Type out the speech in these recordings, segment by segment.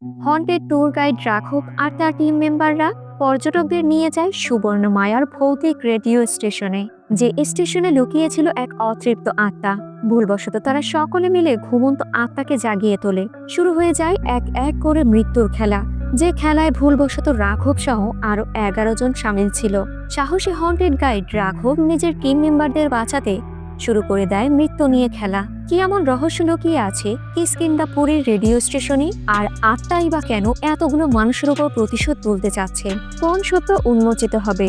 Haunted tour guide রাঘব আর তার team মেম্বাররা পর্যটকদের নিয়ে যায় সুবর্ণমায়ার ভৌতিক রেডিও স্টেশনে, যে স্টেশনে লুকিয়ে ছিল এক অতৃপ্ত আত্মা। ভুলবশত তারা সকলে মিলে ঘুমন্ত আত্মাকে জাগিয়ে তোলে। শুরু হয়ে যায় এক এক করে মৃত্যুর খেলা, যে খেলায় ভুলবশত রাঘব সহ আরো 11 জন সামিল ছিল। সাহসী হন্টেড গাইড রাঘব নিজের টিম মেম্বারদের বাঁচাতে শুরু করে দেয় মৃত্যু নিয়ে খেলা। কি এমন রহস্য লুকিয়ে আছে কিষ্কিন্ধাপুরীর রেডিও স্টেশনে, আর আত্মাই বা কেন এতগুলো মানুষের উপর প্রতিশোধ তুলতে চাচ্ছে? কোন সত্য উন্মোচিত হবে,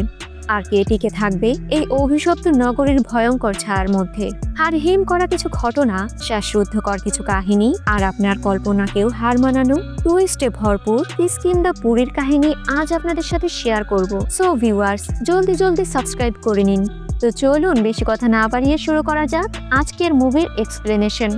আর কে টিকে থাকবে এই অভিশপ্ত নগরীর ভয়ঙ্কর ছায়ার মধ্যে? হার হিম করা কিছু ঘটনা, শ্বাসরুদ্ধকর কিছু কাহিনী, আর আপনার কল্পনাকেও হার মানানো টুইস্টে ভরপুর কিষ্কিন্ধাপুরীর কাহিনী আজ আপনাদের সাথে শেয়ার করব। সো ভিউয়ার্স, জলদি জলদি সাবস্ক্রাইব করে নিন। তো চলুন বেশি কথা না বাড়িয়ে শুরু করা যাক আজকের মুভির এক্সপ্লেনেশন।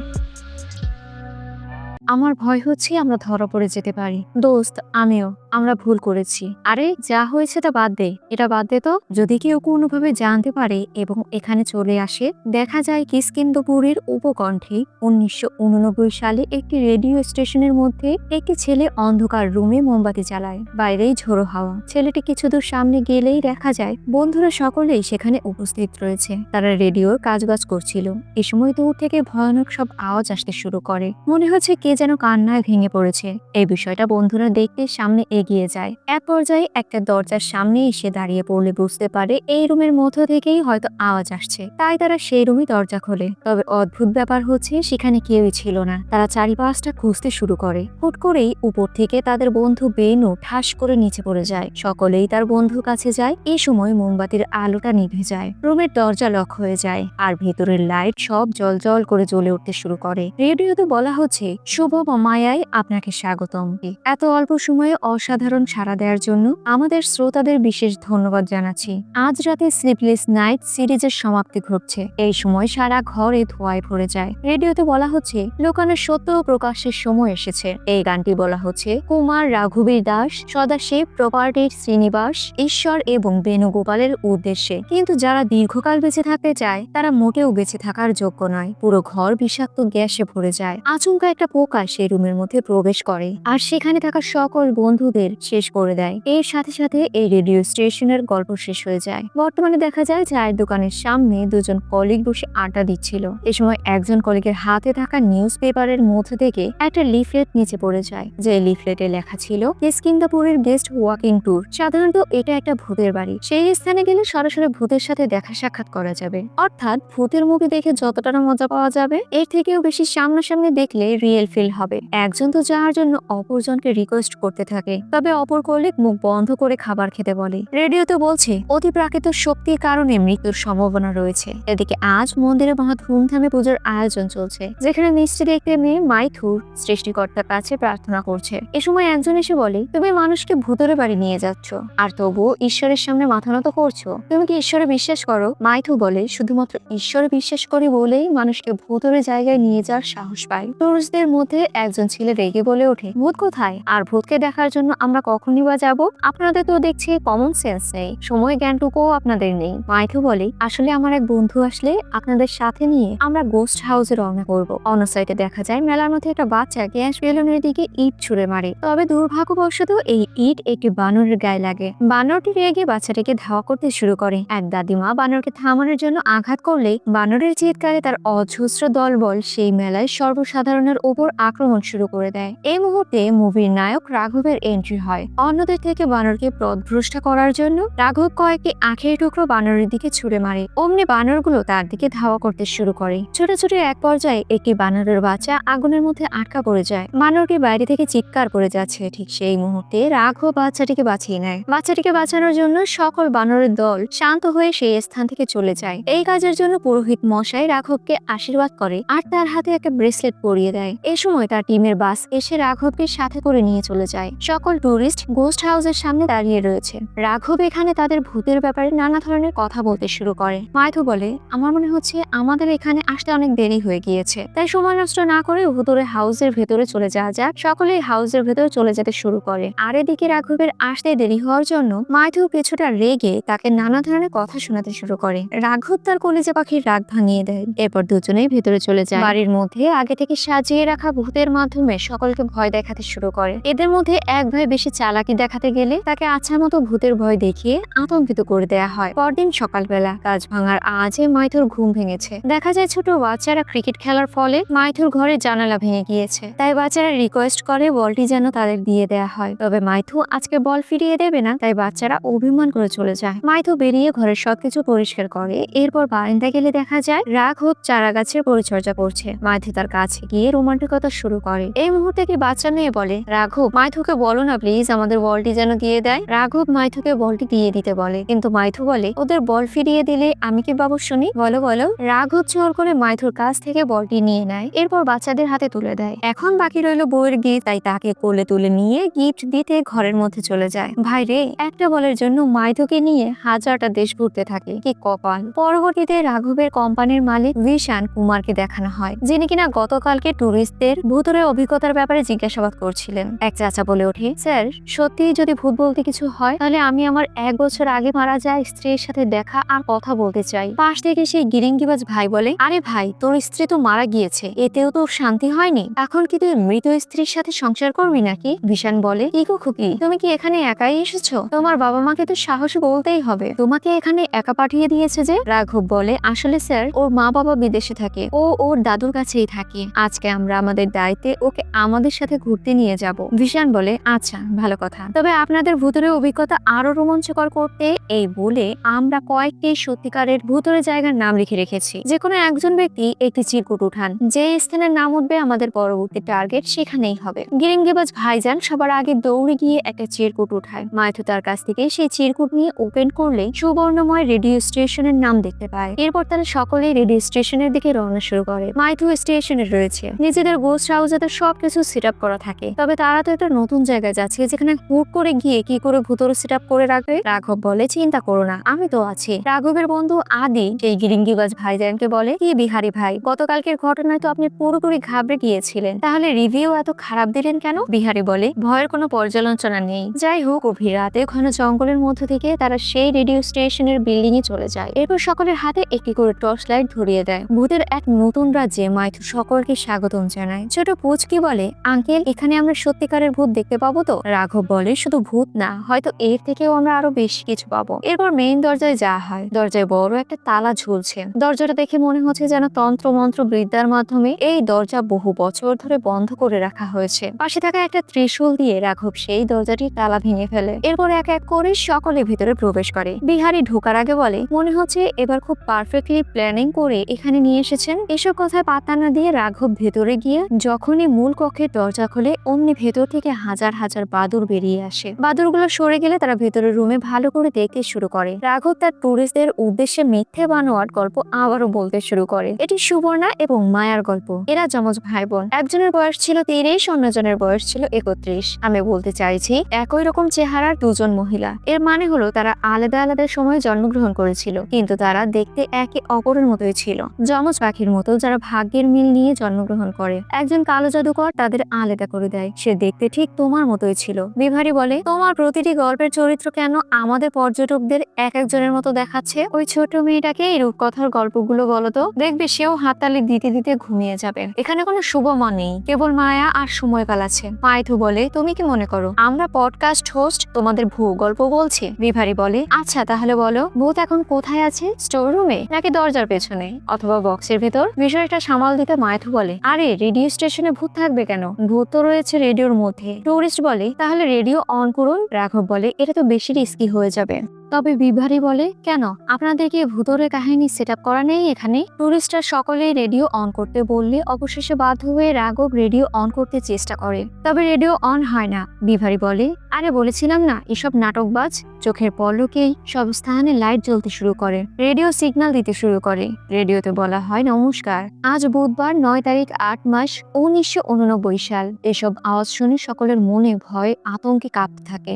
আমার ভয় হচ্ছে আমরা ধরা পড়ে যেতে পারি। দোস্ত, আমিও। আমরা ভুল করেছি। আরে যা হয়েছে তা বাদ দে, এটা বাদ দে তো। যদি কেউ কোনোভাবে জানতে পারে এবং এখানে চলে আসে, দেখা যায় কিষ্কিন্ধাপুরীর উপকণ্ঠে 1989 সালে একটি রেডিও স্টেশনের মধ্যে একটি ছেলে অন্ধকার রুমে মোমবাতি জ্বালায়। বাইরেই ঝোড়ো হাওয়া। ছেলেটি কিছু দূর সামনে গেলেই দেখা যায় বন্ধুরা সকলেই সেখানে উপস্থিত রয়েছে। তারা রেডিওর কাজবাজ করছিল। এ সময় দূর থেকে ভয়ানক সব আওয়াজ আসতে শুরু করে। মনে হচ্ছে কে যেন কান্নায় ভেঙে পড়েছে। এই বিষয়টা বন্ধুরা দেখতে সামনে এগিয়ে যায়। এক পর্যায়ে একটা দরজার সামনে এসে দাঁড়িয়ে পড়লে বুঝতে পারে এই রুমের মধ্য থেকেই হয়তো আওয়াজ আসছে। তাই তারা সেই রুমে দরজা খোলে। তবে অদ্ভুত ব্যাপার হচ্ছে সেখানে কেউই ছিল না। তারা চারিপাশটা খুঁজতে শুরু করে। হুট করেই উপর থেকে তাদের বন্ধু বেনু ঠাস করে নিচে পড়ে যায়। সকলেই তার বন্ধুর কাছে যায়। এই সময় মোমবাতির আলোটা নিভে যায়। রুমের দরজা লক হয়ে যায়, আর ভেতরের লাইট সব জল করে জ্বলে উঠতে শুরু করে। রেডিওতে বলা হচ্ছে, শুভ মায়ায় আপনাকে স্বাগতম। এত অল্প সময়ে অসাধারণ সাড়া দেওয়ার জন্য আমাদের শ্রোতাদের বিশেষ ধন্যবাদ জানাচ্ছি। আজ রাতে স্লিপলেস নাইট সিরিজের সমাপ্তি ঘটছে। এই সময় সারা ঘরে ধোঁয়ায় ভরে যায়। রেডিওতে বলা হচ্ছে, লোকানের সত্য প্রকাশের সময় এসেছে। এই গানটি বলা হচ্ছে কুমার রাঘবীর দাস, সদাশিব প্রপার্টির শ্রীনিবাস, ঈশ্বর এবং বেণুগোপালের উদ্দেশ্যে। কিন্তু যারা দীর্ঘকাল বেঁচে থাকতে চায় তারা মোটেও বেঁচে থাকার যোগ্য নয়। পুরো ঘর বিষাক্ত গ্যাসে ভরে যায়। আচমকা একটা পোকা সেই রুমের মধ্যে প্রবেশ করে আর সেখানে থাকা সকল বন্ধুদের শেষ করে দেয়। এর সাথে সাথে এই রেডিও স্টেশনের গল্প শেষ হয়ে যায়। বর্তমানে দেখা যায় চায়ের দোকানের সামনে দুজন কলিগ বসে আড্ডা দিচ্ছিল। এ সময় একজন কলিগের হাতে থাকা নিউজ পেপারের মধ্যে থেকে একটা লিফলেট নিচে পড়ে যায়, যে লিফলেটে লেখা ছিল কিষ্কিন্ধাপুরের গেস্ট ওয়াকিং ট্যুর। সাধারণত এটা একটা ভূতের বাড়ি। সেই স্থানে গেলে সরাসরি ভূতের সাথে দেখা সাক্ষাৎ করা যাবে। অর্থাৎ ভূতের মুভি দেখে যতটা না মজা পাওয়া যাবে, এর থেকেও বেশি সামনাসামনি দেখলে রিয়েল ফিল হবে। একজন তো যাওয়ার জন্য অপরজনকে রিকোয়েস্ট করতে থাকে, তবে অপর কলিগ মুখ বন্ধ করে খাবার খেতে বলে। রেডিওতে বলছে অতি প্রাকৃতিক শক্তির কারণে মৃত্যুর সম্ভাবনা রয়েছে। এদিকে আজ মন্দিরে মহা ধুমধামে পুজোর আয়োজন চলছে, যেখানে মিষ্টি দেখতে মেয়ে মাইথুর সৃষ্টিকর্তার কাছে প্রার্থনা করছে। এ সময় একজন এসে বলে, তুমি মানুষকে ভূতের বাড়ি নিয়ে যাচ্ছ, আর তবুও ঈশ্বরের সামনে মাথা নত করছো। তুমি কি ঈশ্বরে বিশ্বাস করো? মাইথু বলে, শুধুমাত্র ঈশ্বরে বিশ্বাস করি বলেই মানুষকে ভূতের জায়গায় নিয়ে যাওয়ার সাহস পাই। টুরিস্টদের মধ্যে একজন ছেলে রেগে বলে ওঠে, ভূত কোথায়? আর ভূতকে দেখার জন্য আমরা কখনই বা যাবো? আপনাদের তো দেখছি কমন সেন্স নেই, সময় জ্ঞানটুকুও আপনাদের নেই। মাইথু বলে, আসলে আমার এক বন্ধু আসলে আপনাদের সাথে নিয়ে আমরা গোস্ট হাউসে রওনা করবো। অন্য সাইডে দেখা যায় মেলার মধ্যে একটা বাচ্চা গ্যাস বেলুনের দিকে ইট ছুঁড়ে মারে। তবে দুর্ভাগ্যবশত এই ইট একটি বানরের গায়ে লাগে। বানরটি রেগে বাচ্চাটিকে ধাওয়া করতে শুরু করে। এক দাদিমা বানরকে থামানোর জন্য আঘাত করলে বানরের চিৎকারে তার অজস্র দলবল সেই মেলায় সর্বসাধারণের উপর আক্রমণ শুরু করে দেয়। এই মুহূর্তে মুভির নায়ক রাঘবের এন্ট্রি হয়। অন্যদের থেকে বানরকে পথভ্রষ্ট করার জন্য রাঘব কয়েকটি আখের টুকরো বানরের দিকে ছুঁড়ে মারে। অমনি বানরগুলো তার দিকে ধাওয়া করতে শুরু করে। ছোট এক পর্যায়ে একটি বানরের বাচ্চা আগুনের মধ্যে আটকা পড়ে যায়। বানরটি বাইরে থেকে চিৎকার করে যাচ্ছে। ঠিক সেই মুহূর্তে রাঘব বাচ্চাটিকে বাঁচিয়ে নেয়। বাচ্চাটিকে বাঁচানোর জন্য সকল বানরের দল শান্ত হয়ে সেই স্থান থেকে চলে যায়। এই কাজের জন্য পুরোহিত মশাই রাঘবকে আশীর্বাদ করে আর তার হাতে একটা ব্রেসলেট পরিয়ে দেয়। এ সময় তার টিমের বাস এসে রাঘবকে সাথে করে নিয়ে চলে যায়। সকল সকল টুরিস্ট গোস্ট হাউসের সামনে দাঁড়িয়ে রয়েছে। রাঘব এখানে তাদের ভূতের ব্যাপারে নানা ধরনের কথা বলতে শুরু করে। মাইথু বলে, আমার মনে হচ্ছে আমাদের এখানে আসতে অনেক দেরি হয়ে গিয়েছে, তাই সময় নষ্ট না করে ভূতরে হাউসের ভেতরে চলে যাওয়া যাক। সকলেই হাউসের ভেতরে চলে যেতে শুরু করে। আর এদিকে রাঘবের আসতে দেরি হওয়ার জন্য মাইথু কিছুটা রেগে তাকে নানা ধরনের কথা শোনাতে শুরু করে। রাঘব তার কলিজা পাখির রাগ ভাঙিয়ে দেয়। এরপর দুজনেই ভেতরে চলে যায়। বাড়ির মধ্যে আগে থেকে সাজিয়ে রাখা ভূতের মাধ্যমে সকলকে ভয় দেখাতে শুরু করে। এদের মধ্যে এক ভাই বেশি চালাকি দেখাতে গেলে তাকে আচ্ছা মতো ভূতের ভয় দেখিয়ে আতঙ্কিত করে দেয়া হয়। পরদিন সকালবেলা কাজ ভাঙার আজে মাইথুর ঘুম ভেঙেছে। দেখা যায় ছোট বাচ্চারা ক্রিকেট খেলার ফলে মাইথুর ঘরে জানালা ভেঙে গিয়েছে, তাই বাচ্চারা রিকোয়েস্ট করে বলটি যেন তাদের দিয়ে দেয়া হয়। তবে মাইথু আজকে বল ফিরিয়ে দেবে না, তাই বাচ্চারা অভিমান করে চলে যায়। মাইথু বেরিয়ে ঘরের সবকিছু পরিষ্কার করে। এরপর বারান্দায় গেলে দেখা যায় রাঘব চারা গাছের পরিচর্যা করছে। মাইথু তার কাছে গিয়ে রোমান্টিকতা শুরু করে। এই মুহূর্তে কি বাচ্চা নিয়ে বলে, রাঘব মাইথুকে বলো না প্লিজ আমাদের বলটি যেন দিয়ে দেয়। রাঘব মাইথুকে বলটি দিয়ে দিতে বলে, কিন্তু মাইথু বলে, ওদের বল ফিরিয়ে দিলে আমি কি বাবু শুনি, বলো বলো। রাঘব জোর করে মাইথুর কাছ থেকে বলটি নিয়ে নেয়। এরপর বাচ্চাদের হাতে তুলে দেয়। এখন বাকি রইল বউয়ের গিফট, তাই তাকে কোলে তুলে নিয়ে গিফট দিতে ঘরের মধ্যে চলে যায়। ভাই রে, একটা বলের জন্য মাইথুকে নিয়ে হাজারটা দেশ ঘুরতে থাকে, কি কপাল। পরবর্তীতে রাঘবের কোম্পানির মালিক ভিশান কুমারকে দেখানো হয়, যিনি কিনা গতকালকে টুরিস্টদের ভূতের অভিজ্ঞতার ব্যাপারে জিজ্ঞাসাবাদ করছিলেন। এক চাচা বলে ওঠে, স্যার সত্যি যদি ভূত বলতে কিছু হয় তাহলে আমি আমার 1 বছর আগে মারা যায় স্ত্রীর সাথে দেখা আর কথা বলতে চাই। পাশ থেকে সেই গিরিঙ্গিবাজ ভাই বলে, আরে ভাই তোর স্ত্রী তো মারা গিয়েছে, এতেও তোর শান্তি হয়নি, এখন কি তুই মৃত স্ত্রীর সাথে সংসার করবি নাকি? ভিশান বলে, কি গো খুকি, তুমি কি এখানে একাই এসেছো? তোমার বাবা মাকে তো সাহস বলতেই হবে, তোমাকে এখানে একা পাঠিয়ে দিয়েছে যে। রাঘব বলে, আসলে স্যার ওর মা বাবা বিদেশে থাকে, ও ওর দাদুর কাছেই থাকে, আজকে আমরা আমাদের দায়িত্বে ওকে আমাদের সাথে ঘুরতে নিয়ে যাব। ভিশান বলে, আচ্ছা ভালো কথা, তবে আপনাদের ভূতের অভিজ্ঞতা আরো রোমাঞ্চকর করতে এই বলে আমরা কয়েকটি সত্যিকারের ভূতের জায়গার নাম লিখে রেখেছি। যে কোনো একজন ব্যক্তি একটি চিরকুট উঠান, যে স্থানের নাম উঠবে আমাদের পরবর্তী টার্গেট সেখানেই হবে। গিরিঙ্গিবাজ ভাইজান সবার আগে দৌড়ে গিয়ে একটা চিরকুট উঠায়। মাইথু তার কাছ থেকে সেই চিরকুট নিয়ে ওপেন করলে সুবর্ণময় রেডিও স্টেশনের নাম দেখতে পায়। এরপর তারা সকলেই রেডিও স্টেশনের দিকে রওনা শুরু করে। মাইথু স্টেশনে রয়েছে, নিজেদের গোস্ট হাউসে সবকিছু সেট আপ করা থাকে, তবে তারা তো একটা নতুন জায়গায় যাচ্ছে, যেখানে হুট করে গিয়ে কি করে ভূতর সেট আপ করে রাখবে। রাঘব বলে, চিন্তা করো না, আমি তো আছি। রাঘবের বন্ধু আদি সেই গিরিঙ্গিবাজ ভাইজানকে বলে, কি বিহারি ভাই, গতকালকের ঘটনায় তো আপনি পুরোপুরি ঘাবড়ে গিয়েছিলেন, তাহলে রিভিউ এত খারাপ দিলেন কেন? বিহারি বলে, ভয়ের কোনো পর্যালোচনা নেই। যাই হোক, গভীর রাতে ঘন জঙ্গলের মধ্য থেকে তারা সেই রেডিও স্টেশনের বিল্ডিং এ চলে যায়। এরপর সকলের হাতে একটি করে টর্চ লাইট ধরিয়ে দেয়। ভূতের এক নতুন রাজ্যে মাইথু সকলকে স্বাগতম জানায়। ছোট পুচকি বলে, আঙ্কেল এখানে আমরা সত্যিকারের ভূত দেখতে পাবো তো? রাঘব বলে, শুধু ভূত না, হয়তো এর থেকেও আমরা আরো বেশি কিছু পাবো। এরপর মেইন দরজায় যাওয়া হয়। দরজায় বড় একটা তালা ঝুলছে। দরজাটা দেখে মনে হচ্ছে যেন তন্ত্র মন্ত্র বিদ্যার মাধ্যমে এই দরজা বহু বছর ধরে বন্ধ করে রাখা হয়েছে। পাশে থাকা একটা ত্রিশূল দিয়ে রাঘব সেই দরজাটি তালা ভেঙে ফেলে। এরপর এক এক করে সকলে ভিতরে প্রবেশ করে। বিহারি ঢোকার আগে বলে, মনে হচ্ছে এবার খুব পারফেক্টলি প্ল্যানিং করে এখানে নিয়ে এসেছেন। এসব কথায় পাত্তা না দিয়ে রাঘব ভেতরে গিয়ে যখনই মূল কক্ষের দরজা খোলে, অমনি ভেতর থেকে হাজার হাজার বাদুর বেরিয়ে আসে। বাদুরগুলো সরে গেলে তারা ভেতরের রুমে ভালো করে দেখতে শুরু করে। রাঘব তার টুরিস্টদের উদ্দেশ্যে মিথ্যে বানোয়ার গল্প আবারও বলতে শুরু করে। এটি সুবর্ণা এবং মায়ার গল্প। এরা যমজ ভাই বোন। একজনের বয়স ছিল 30, অন্যজনের বয়স ছিল 31। আমি বলতে চাইছি একই রকম চেহারার দুজন মহিলা। এর মানে হলো তারা আলাদা আলাদা সময়ে জন্মগ্রহণ করেছিল, কিন্তু তারা দেখতে একে অপরের মতোই ছিল, যমজ পাখির মতো যারা ভাগ্যের মিল নিয়ে জন্মগ্রহণ করে। একজন কালো জাদুকর তাদের আলাদা করে দেয়। সে দেখতে ঠিক তোমার মতোই ছিল। বিহারি বলে, তোমার প্রতিটি গল্পের চরিত্র কেন আমাদের পর্যটকদের এক একজনের মতো দেখাচ্ছে? ওই ছোট মেয়েটাকে এই রূপকথার গল্পগুলো বলো তো, দেখবে সেও হাততালি দিতে দিতে ঘুমিয়ে যাবে। এখানে কোনো শুভ মা নেই, কেবল মায়া আর সময়কাল আছে। মাইথু বলে, তুমি কি মনে করো আমরা পডকাস্ট হোস্ট তোমাদের গল্প বলছি? বিহারি বলে, আচ্ছা তাহলে বলো, ভূত এখন কোথায় আছে? স্টোর রুমে নাকি দরজার পেছনে অথবা বক্সের ভেতর? বিষয়টা সামাল দিতে মাইথু বলে, আরে রেডিও স্টেশনে ভূত থাকবে কেন? ভূত তো রয়েছে রেডিওর মধ্যে। টুরিস্ট বলে, তাহলে রেডিও অন করুন। রাঘব বলে, এটা তো বেশি রিস্কি হয়ে যাবে। তবে বিভারি বলে, কেন আপনাদেরকে ভূতরের কাহিনী সেট আপ করা নেই এখানে? টুরিস্টরা সকলেই রেডিও অন করতে বললে অবশেষে বাধ্য হয়ে রাঘব রেডিও অন করতে চেষ্টা করে, তবে রেডিও অন হয় না। বিভারি বলে, আরে বলেছিলাম না এসব নাটকবাজ। চোখের পলকেই সব স্থানে লাইট জ্বলতে শুরু করে, রেডিও সিগন্যাল দিতে শুরু করে। রেডিওতে বলা হয়, নমস্কার, আজ বুধবার 9 তারিখ 8 মাস 1989 সাল। এসব আওয়াজ শুনে সকলের মনে ভয় আতঙ্কে কাঁপতে থাকে।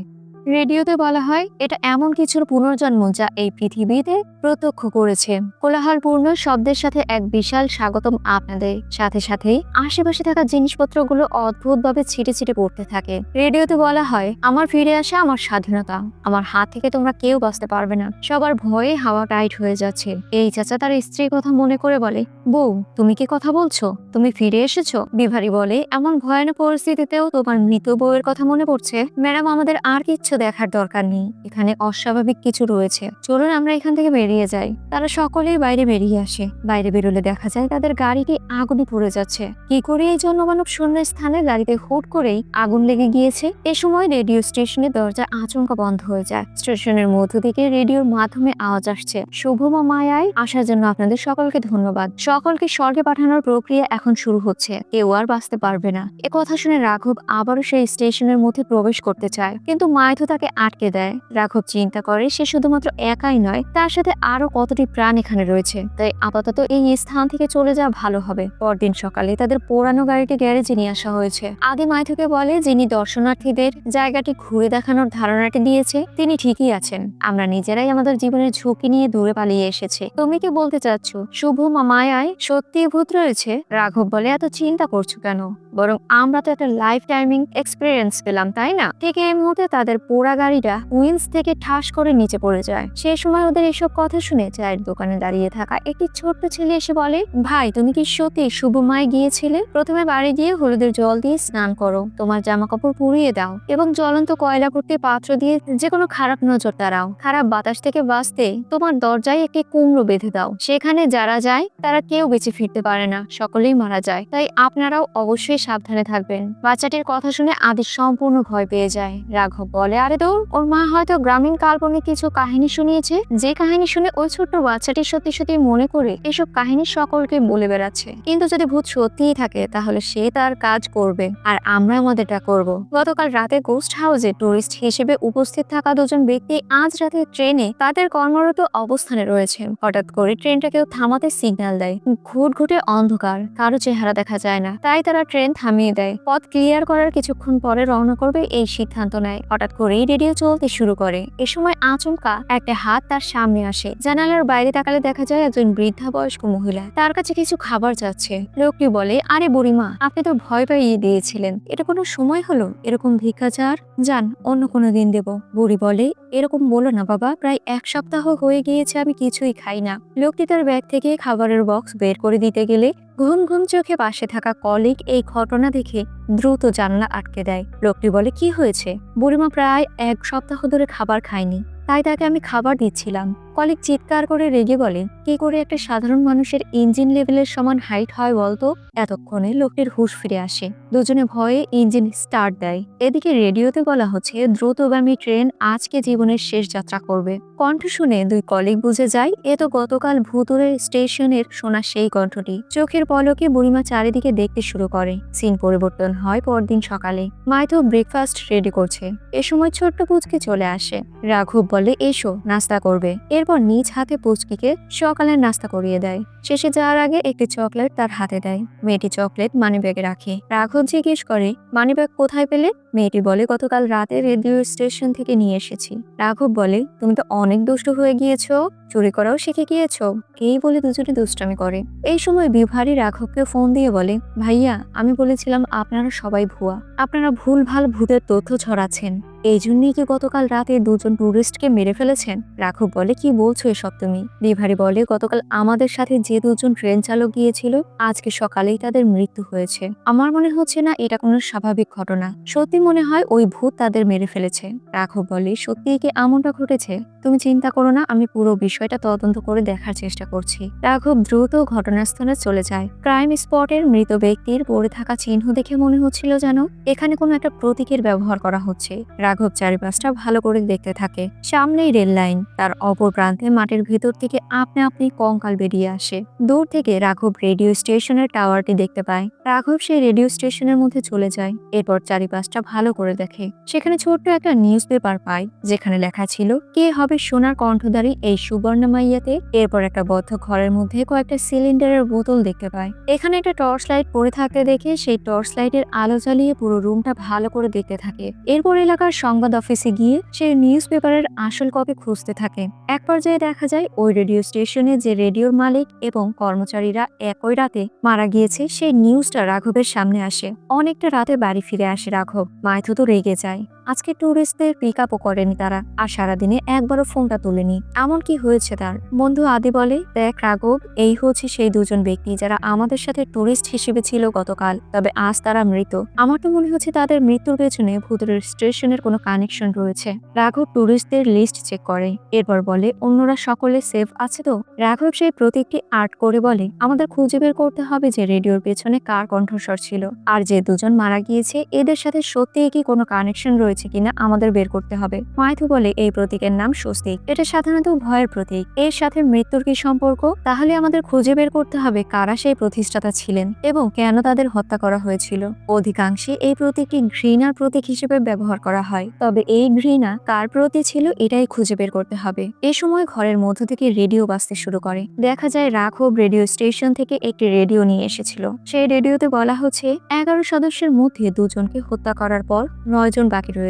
রেডিওতে বলা হয়, এটা এমন কিছুর পুনর্জন্ম যা এই পৃথিবীতে প্রত্যক্ষ করেছে। কোলাহলপূর্ণ শব্দের সাথে এক বিশাল স্বাগতম আপনাদের। সাথে সাথে আশেপাশে থাকা জিনিসপত্রগুলো অদ্ভুতভাবে ছিটে ছিটে পড়তে থাকে। রেডিওতে বলা হয়, আমার ফিরে আসা আমার স্বাধীনতা, আমার হাত থেকে তোমরা কেউ বাঁচতে পারবে না। সবার ভয়ে হাওয়া টাইট হয়ে যাচ্ছে। এই চাচা তার স্ত্রীর কথা মনে করে বলে, বউ তুমি কি কথা বলছো? তুমি ফিরে এসেছো? বিভারি বলে, এমন ভয়ানক পরিস্থিতিতেও তোমার মৃত বউয়ের কথা মনে পড়ছে? ম্যাডাম, আমাদের আর কিচ্ছু দেখার দরকার নেই, এখানে অস্বাভাবিক কিছু রয়েছে, চলুন আমরা এখান থেকে বেরিয়ে যাই। তারা সকলেই বাইরে বেরিয়ে আসে। বাইরে বেরোলে দেখা যায় তাদের গাড়িটি আগুনে পড়ে যাচ্ছে। কি করে এই জনমানব শূন্য স্থানে গাড়িতে হুট করেই আগুন লেগে গিয়েছে? এ সময় রেডিও স্টেশনের দরজা আচমকা বন্ধ হয়ে যায়। স্টেশনের মধ্য থেকে রেডিওর মাধ্যমে আওয়াজ আসছে, শুভমা মায়ায় আসার জন্য আপনাদের সকলকে ধন্যবাদ। সকলকে স্বর্গে পাঠানোর প্রক্রিয়া এখন শুরু হচ্ছে, কেউ আর বাঁচতে পারবে না। এ কথা শুনে রাঘব আবারও সেই স্টেশনের মধ্যে প্রবেশ করতে চায়, কিন্তু মাইথু তাকে আটকে দেয়। রাঘব চিন্তা করে সে শুধুমাত্র একাই নয়, তার সাথে আরো কতটি প্রাণ এখানে রয়েছে, তাই আপাতত এই স্থান থেকে চলে যাওয়া ভালো হবে। পরদিন সকালে তাদের পুরানো গাড়িটি গ্যারেজে নিয়ে আসা হয়েছে। আদি মাইথুকে বলে, যিনি দর্শনার্থীদের জায়গাটি ঘুরে দেখানোর ধারণাটি দিয়েছে তিনি ঠিকই আছেন। আমরা নিজেরাই আমাদের জীবনের ঝুঁকি নিয়ে দূরে পালিয়ে এসেছে। তুমি কি বলতে চাচ্ছ শুভ মায়ায় সত্যি ভূত রয়েছে? রাঘব বলে, এত চিন্তা করছো কেন? বরং আমরা তো একটা লাইফ টাইমিং এক্সপিরিয়েন্স পেলাম, তাই না? ঠিক এই মুহূর্তে তাদের পোড়া গাড়িটা উইন্স থেকে ঠাস করে নিচে পড়ে যায়। সেই সময় ওদের এসব কথা শুনে চায়ের দোকানে দাঁড়িয়ে থাকা একটি ছোট্ট ছেলে এসে বলে, ভাই তুমি কি সত্যি শুভমায় গিয়েছিলে? প্রথমে বাড়ি গিয়ে হলুদের জল দিয়ে স্নান করো, তোমার জামা কাপড় পুড়িয়ে দাও এবং জ্বলন্ত কয়লা ভর্তি পাত্র দিয়ে যে কোনো খারাপ নজর তাড়াও। খারাপ বাতাস থেকে বাঁচতে তোমার দরজায় একটি কুমড়ো বেঁধে দাও। সেখানে যারা যায় তারা কেউ বেঁচে ফিরতে পারে না, সকলেই মারা যায়। তাই আপনারাও অবশ্যই সাবধানে থাকবেন। বাচ্চাটির কথা শুনে আদি সম্পূর্ণ ভয় পেয়ে যায়। রাঘব বলে, আরে দৌড়, ওর মা হয়তো গ্রামীণ কাল্পনিক কিছু কাহিনী শুনিয়েছে, যে কাহিনী শুনে ওই ছোট্ট বাচ্চাটি সত্যি সত্যি মনে করে এসব কাহিনী সকলকে বলে বেড়াচ্ছে। কিন্তু যদি ভূত সত্যিই থাকে তাহলে সে তার কাজ করবে আর আমরা আমাদেরটা করব। গতকাল রাতে গোস্ট হাউসে টুরিস্ট হিসেবে উপস্থিত থাকা দুজন ব্যক্তি আজ রাতে ট্রেনে তাদের কর্মরত অবস্থানে রয়েছে। হঠাৎ করে ট্রেনটা কেউ থামাতে সিগন্যাল দেয়। ঘুটঘুটে অন্ধকার, কারো চেহারা দেখা যায় না, তাই তারা ট্রেন থামিয়ে দেয়। পথ ক্লিয়ার করার কিছুক্ষণ পরে রওনা করবে এই সিদ্ধান্ত নেয়। হঠাৎ করেই রেডিও চলতে শুরু করে। এ সময় আচমকা একটা হাত তার সামনে আসে। জানালার বাইরে তাকালে দেখা যায় একজন বৃদ্ধা বয়স্ক মহিলা তার কাছে কিছু খাবার চাচ্ছে। লোকটি বলে, আরে বুড়িমা, আপনি তো ভয় পাইয়ে দিয়েছিলেন, এটা কোনো সময় হলো এরকম ভিক্ষা চার? যান, অন্য কোনো দিন দেব। বুড়ি বলে, এরকম বলো না বাবা, প্রায় 1 সপ্তাহ হয়ে গিয়েছে আমি কিছুই খাই না। লোকটি তার ব্যাগ থেকে খাবারের বক্স বের করে দিতে গেলে ঘুম ঘুম চোখে পাশে থাকা কলিগ এই ঘটনা দেখে দ্রুত জানলা আটকে দেয়। লোকটি বলে, কি হয়েছে? বুড়িমা প্রায় 1 সপ্তাহ ধরে খাবার খায়নি, তাই তাকে আমি খাবার দিচ্ছিলাম। কলিগ চিৎকার করে রেগে বলে, কি করে একটা সাধারণ মানুষের ইঞ্জিন লেভেলের সমান হাইট হয় বলতো? এতক্ষণে লোকটির হুঁশ ফিরে আসে। দুজনে ভয়ে ইঞ্জিন স্টার্ট দেয়। এদিকে রেডিওতে বলা হচ্ছে দ্রুতগামী ট্রেন আজকে জীবনের শেষ যাত্রা করবে। কণ্ঠ শুনে দুই কলিগ বুঝে যায় এ তো গতকাল ভুতুরে স্টেশনের শোনা সেই কণ্ঠটি। চোখের পলকে বুড়িমা চারিদিকে দেখতে শুরু করে। সিন পরিবর্তন হয় পরদিন সকালে। মাইথু ব্রেকফাস্ট রেডি করছে। এ সময় ছোট্ট পুচকি চলে আসে। রাঘব বলে, এসো নাস্তা করবে। এরপর নিজ হাতে পুচকিকে সকালের নাস্তা করিয়ে দেয়। শেষে যাওয়ার আগে একটি চকলেট তার হাতে দেয়। মেয়েটি চকলেট মানিব্যাগে রাখে। রাঘব জিজ্ঞেস করে, মানিব্যাগ কোথায় পেলে? মেয়েটি বলে, গতকাল রাতে রেডিও স্টেশন থেকে নিয়ে এসেছি। রাঘব বলে, তুমি তো অনেক দুষ্ট হয়ে গিয়েছো, চুরি করাও শিখে গিয়েছো। এই বলে দুজনে দুষ্টামি করে। এই সময় বিভারি রাঘবকে ফোন দিয়ে বলে, ভাইয়া, আমি বলেছিলাম আপনারা সবাই ভুয়া, আপনারা ভুলভাল ভূতের তথ্য ছড়াচ্ছেন, এই জন্যই কি গতকাল রাতে দুজন টুরিস্টকে মেরে ফেলেছেন? রাঘব বলে, কি বলছো এসব তুমি? বিভারি বলে, গতকাল আমাদের সাথে যে দুজন ট্রেন চালক গিয়েছিল আজকে সকালেই তাদের মৃত্যু হয়েছে। আমার মনে হচ্ছে না এটা কোনো স্বাভাবিক ঘটনা, সত্যি মনে হয় ওই ভূত তাদের মেরে ফেলেছে। রাঘব বলে, সত্যিই কি এমনটা ঘটেছে? তুমি চিন্তা করো না, আমি পুরো বিষয় বিষয়টা তদন্ত করে দেখার চেষ্টা করছি। রাঘব দ্রুত ঘটনাস্থলে চলে যায়। ক্রাইম স্পটের মৃত ব্যক্তির পড়ে থাকা চিহ্ন দেখে মনে হচ্ছিল যেন এখানে কোনো একটা প্রতীকের ব্যবহার করা হচ্ছে। রাঘব চারিপাশটা ভালো করে দেখতে থাকে। সামনেই রেল লাইন, তার অপর প্রান্তে মাটির ভেতর থেকে আপনি আপনি কঙ্কাল বেরিয়ে আসে। দূর থেকে রাঘব রেডিও স্টেশনের টাওয়ারটি দেখতে পায়। রাঘব সেই রেডিও স্টেশনের মধ্যে চলে যায়। এরপর চারিপাশটা ভালো করে দেখে। সেখানে ছোট্ট একটা নিউজ পেপার পায়, যেখানে লেখা ছিল কে হবে সোনার কণ্ঠধারী এই সুবর্ণমাইয়াতে। এরপর একটা বদ্ধ ঘরের মধ্যে কয়েকটা সিলিন্ডারের বোতল দেখতে পায়। এখানে একটা টর্চ লাইট পড়ে থাকতে দেখে সেই টর্চ লাইটের আলো জ্বালিয়ে পুরো রুমটা ভালো করে দেখতে থাকে। এরপর এলাকার সংবাদ অফিসে গিয়ে সেই নিউজ পেপারের আসল কপি খুঁজতে থাকে। এক পর্যায়ে দেখা যায় ওই রেডিও স্টেশনে যে রেডিওর মালিক এবং কর্মচারীরা একই রাতে মারা গিয়েছে সেই নিউজটা রাঘবের সামনে আসে। অনেকটা রাতে বাড়ি ফিরে আসে রাঘব। মাইথু তো রেগে যায়। আজকে ট্যুরিস্টদের পিক আপও করেনি তারা, আর সারাদিনে একবারও ফোনটা তুলেনি। এমন কি হয়েছে তার? বন্ধু আদি বলে, দেখ রাঘব, এই হচ্ছে সেই দুজন ব্যক্তি যারা আমাদের সাথে ট্যুরিস্ট হিসেবে ছিল গতকাল, তবে আজ তারা মৃত। আমার তো মনে হচ্ছে তাদের মৃত্যুর পেছনে ভূতের স্টেশনের কোনো কানেকশন রয়েছে। রাঘব ট্যুরিস্টদের লিস্ট চেক করে, এরপর বলে অন্যরা সকলে সেফ আছে তো? রাঘব সেই প্রতীকটি আর্ট করে বলে, আমাদের খুঁজে বের করতে হবে যে রেডিওর পেছনে কার কণ্ঠস্বর ছিল, আর যে দুজন মারা গিয়েছে এদের সাথে সত্যিই কি কোনো কানেকশন রয়েছে কিনা আমাদের বের করতে হবে। মাইথু বলে, এই প্রতীকের নাম স্বস্তিক। এটা সাধারণত ভয়ের প্রতীক। এর সাথে মৃত্যুর কি সম্পর্ক? তাহলে আমাদের খুঁজে বের করতে হবে কারা সেই প্রতিষ্ঠাতা ছিলেন এবং কেন তাদের হত্যা করা হয়েছিল। অধিকাংশে এই প্রতীকটি ঘৃণার প্রতীক হিসেবে ব্যবহার করা হয়, তবে এই ঘৃণা কার প্রতি ছিল এটাই খুঁজে বের করতে হবে। এ সময় ঘরের মধ্য থেকে রেডিও বাজতে শুরু করে। দেখা যায় রাঘব রেডিও স্টেশন থেকে একটি রেডিও নিয়ে এসেছিল। সেই রেডিওতে বলা হচ্ছে 11 সদস্যের মধ্যে 2 জনকে হত্যা করার পর 9 জন বাকি রয়েছে।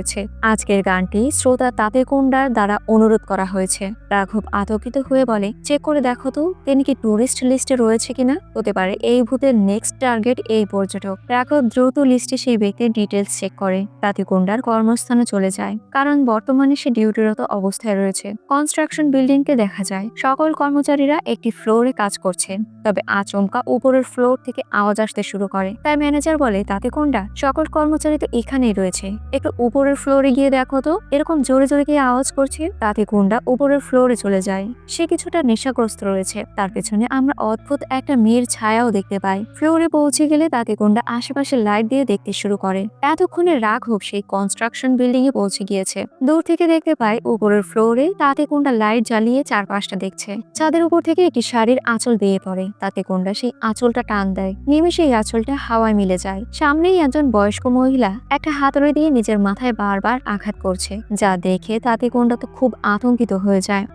আজকের গানটি শ্রোতা তাতে কুন্ডার দ্বারা অনুরোধ করা হয়েছে। রাঘব আতঙ্কিত হয়ে বলে, চেক করে দেখো তো তিনি কি টুরিস্ট লিস্টে রয়েছে কিনা। হতে পারে এই ভূতের নেক্সট টার্গেট এই পর্যটক। রাঘব দ্রুত লিস্টে সেই ব্যক্তির ডিটেলস চেক করে। তাতিকুন্ডার কর্মস্থানে চলে যায়, কারণ বর্তমানে সে ডিউটিরত অবস্থায় রয়েছে। কনস্ট্রাকশন বিল্ডিংকে দেখা যায় সকল কর্মচারীরা একটি ফ্লোরে কাজ করছে, তবে আচমকা উপরের ফ্লোর থেকে আওয়াজ আসতে শুরু করে। তাই ম্যানেজার বলে, তাতিকুন্ডা, সকল কর্মচারী তো এখানেই রয়েছে, একটু উপরের ফ্লোরে গিয়ে দেখো তো এরকম জোরে জোরে গিয়ে আওয়াজ করছে। তাতিকুন্ডা উপরের ফ্লোরে চলে যায়। সে কিছুটা নেশাগ্রস্ত রয়েছে। তার পেছনে আমরা অদ্ভুত একটা মেয়ের ছায়াও দেখতে পাই। ফ্লোরে পৌঁছে গেলে তাতিকুন্ডা আশেপাশে লাইট দিয়ে দেখতে শুরু করে। এতক্ষণে রাঘব সেই কনস্ট্রাকশন বিল্ডিং এ পৌঁছে গিয়েছে। দূর থেকে দেখতে পাই উপরের ফ্লোরে তাতিকুন্ডা লাইট জ্বালিয়ে চারপাশটা দেখছে। ছাদের উপর থেকে একটি শাড়ির আঁচল বেয়ে পড়ে। তাতিকুন্ডা সেই আঁচলটা টান দেয়। নিমেষে এই আঁচলটা হাওয়ায় মিলে যায়। সামনেই একজন বয়স্ক মহিলা একটা হাতুড়ি দিয়ে নিজের মাথায় বারবার আঘাত করছে, যা দেখে তাতিকুন্ডা তো খুব আতঙ্কিত হয়ে যায়।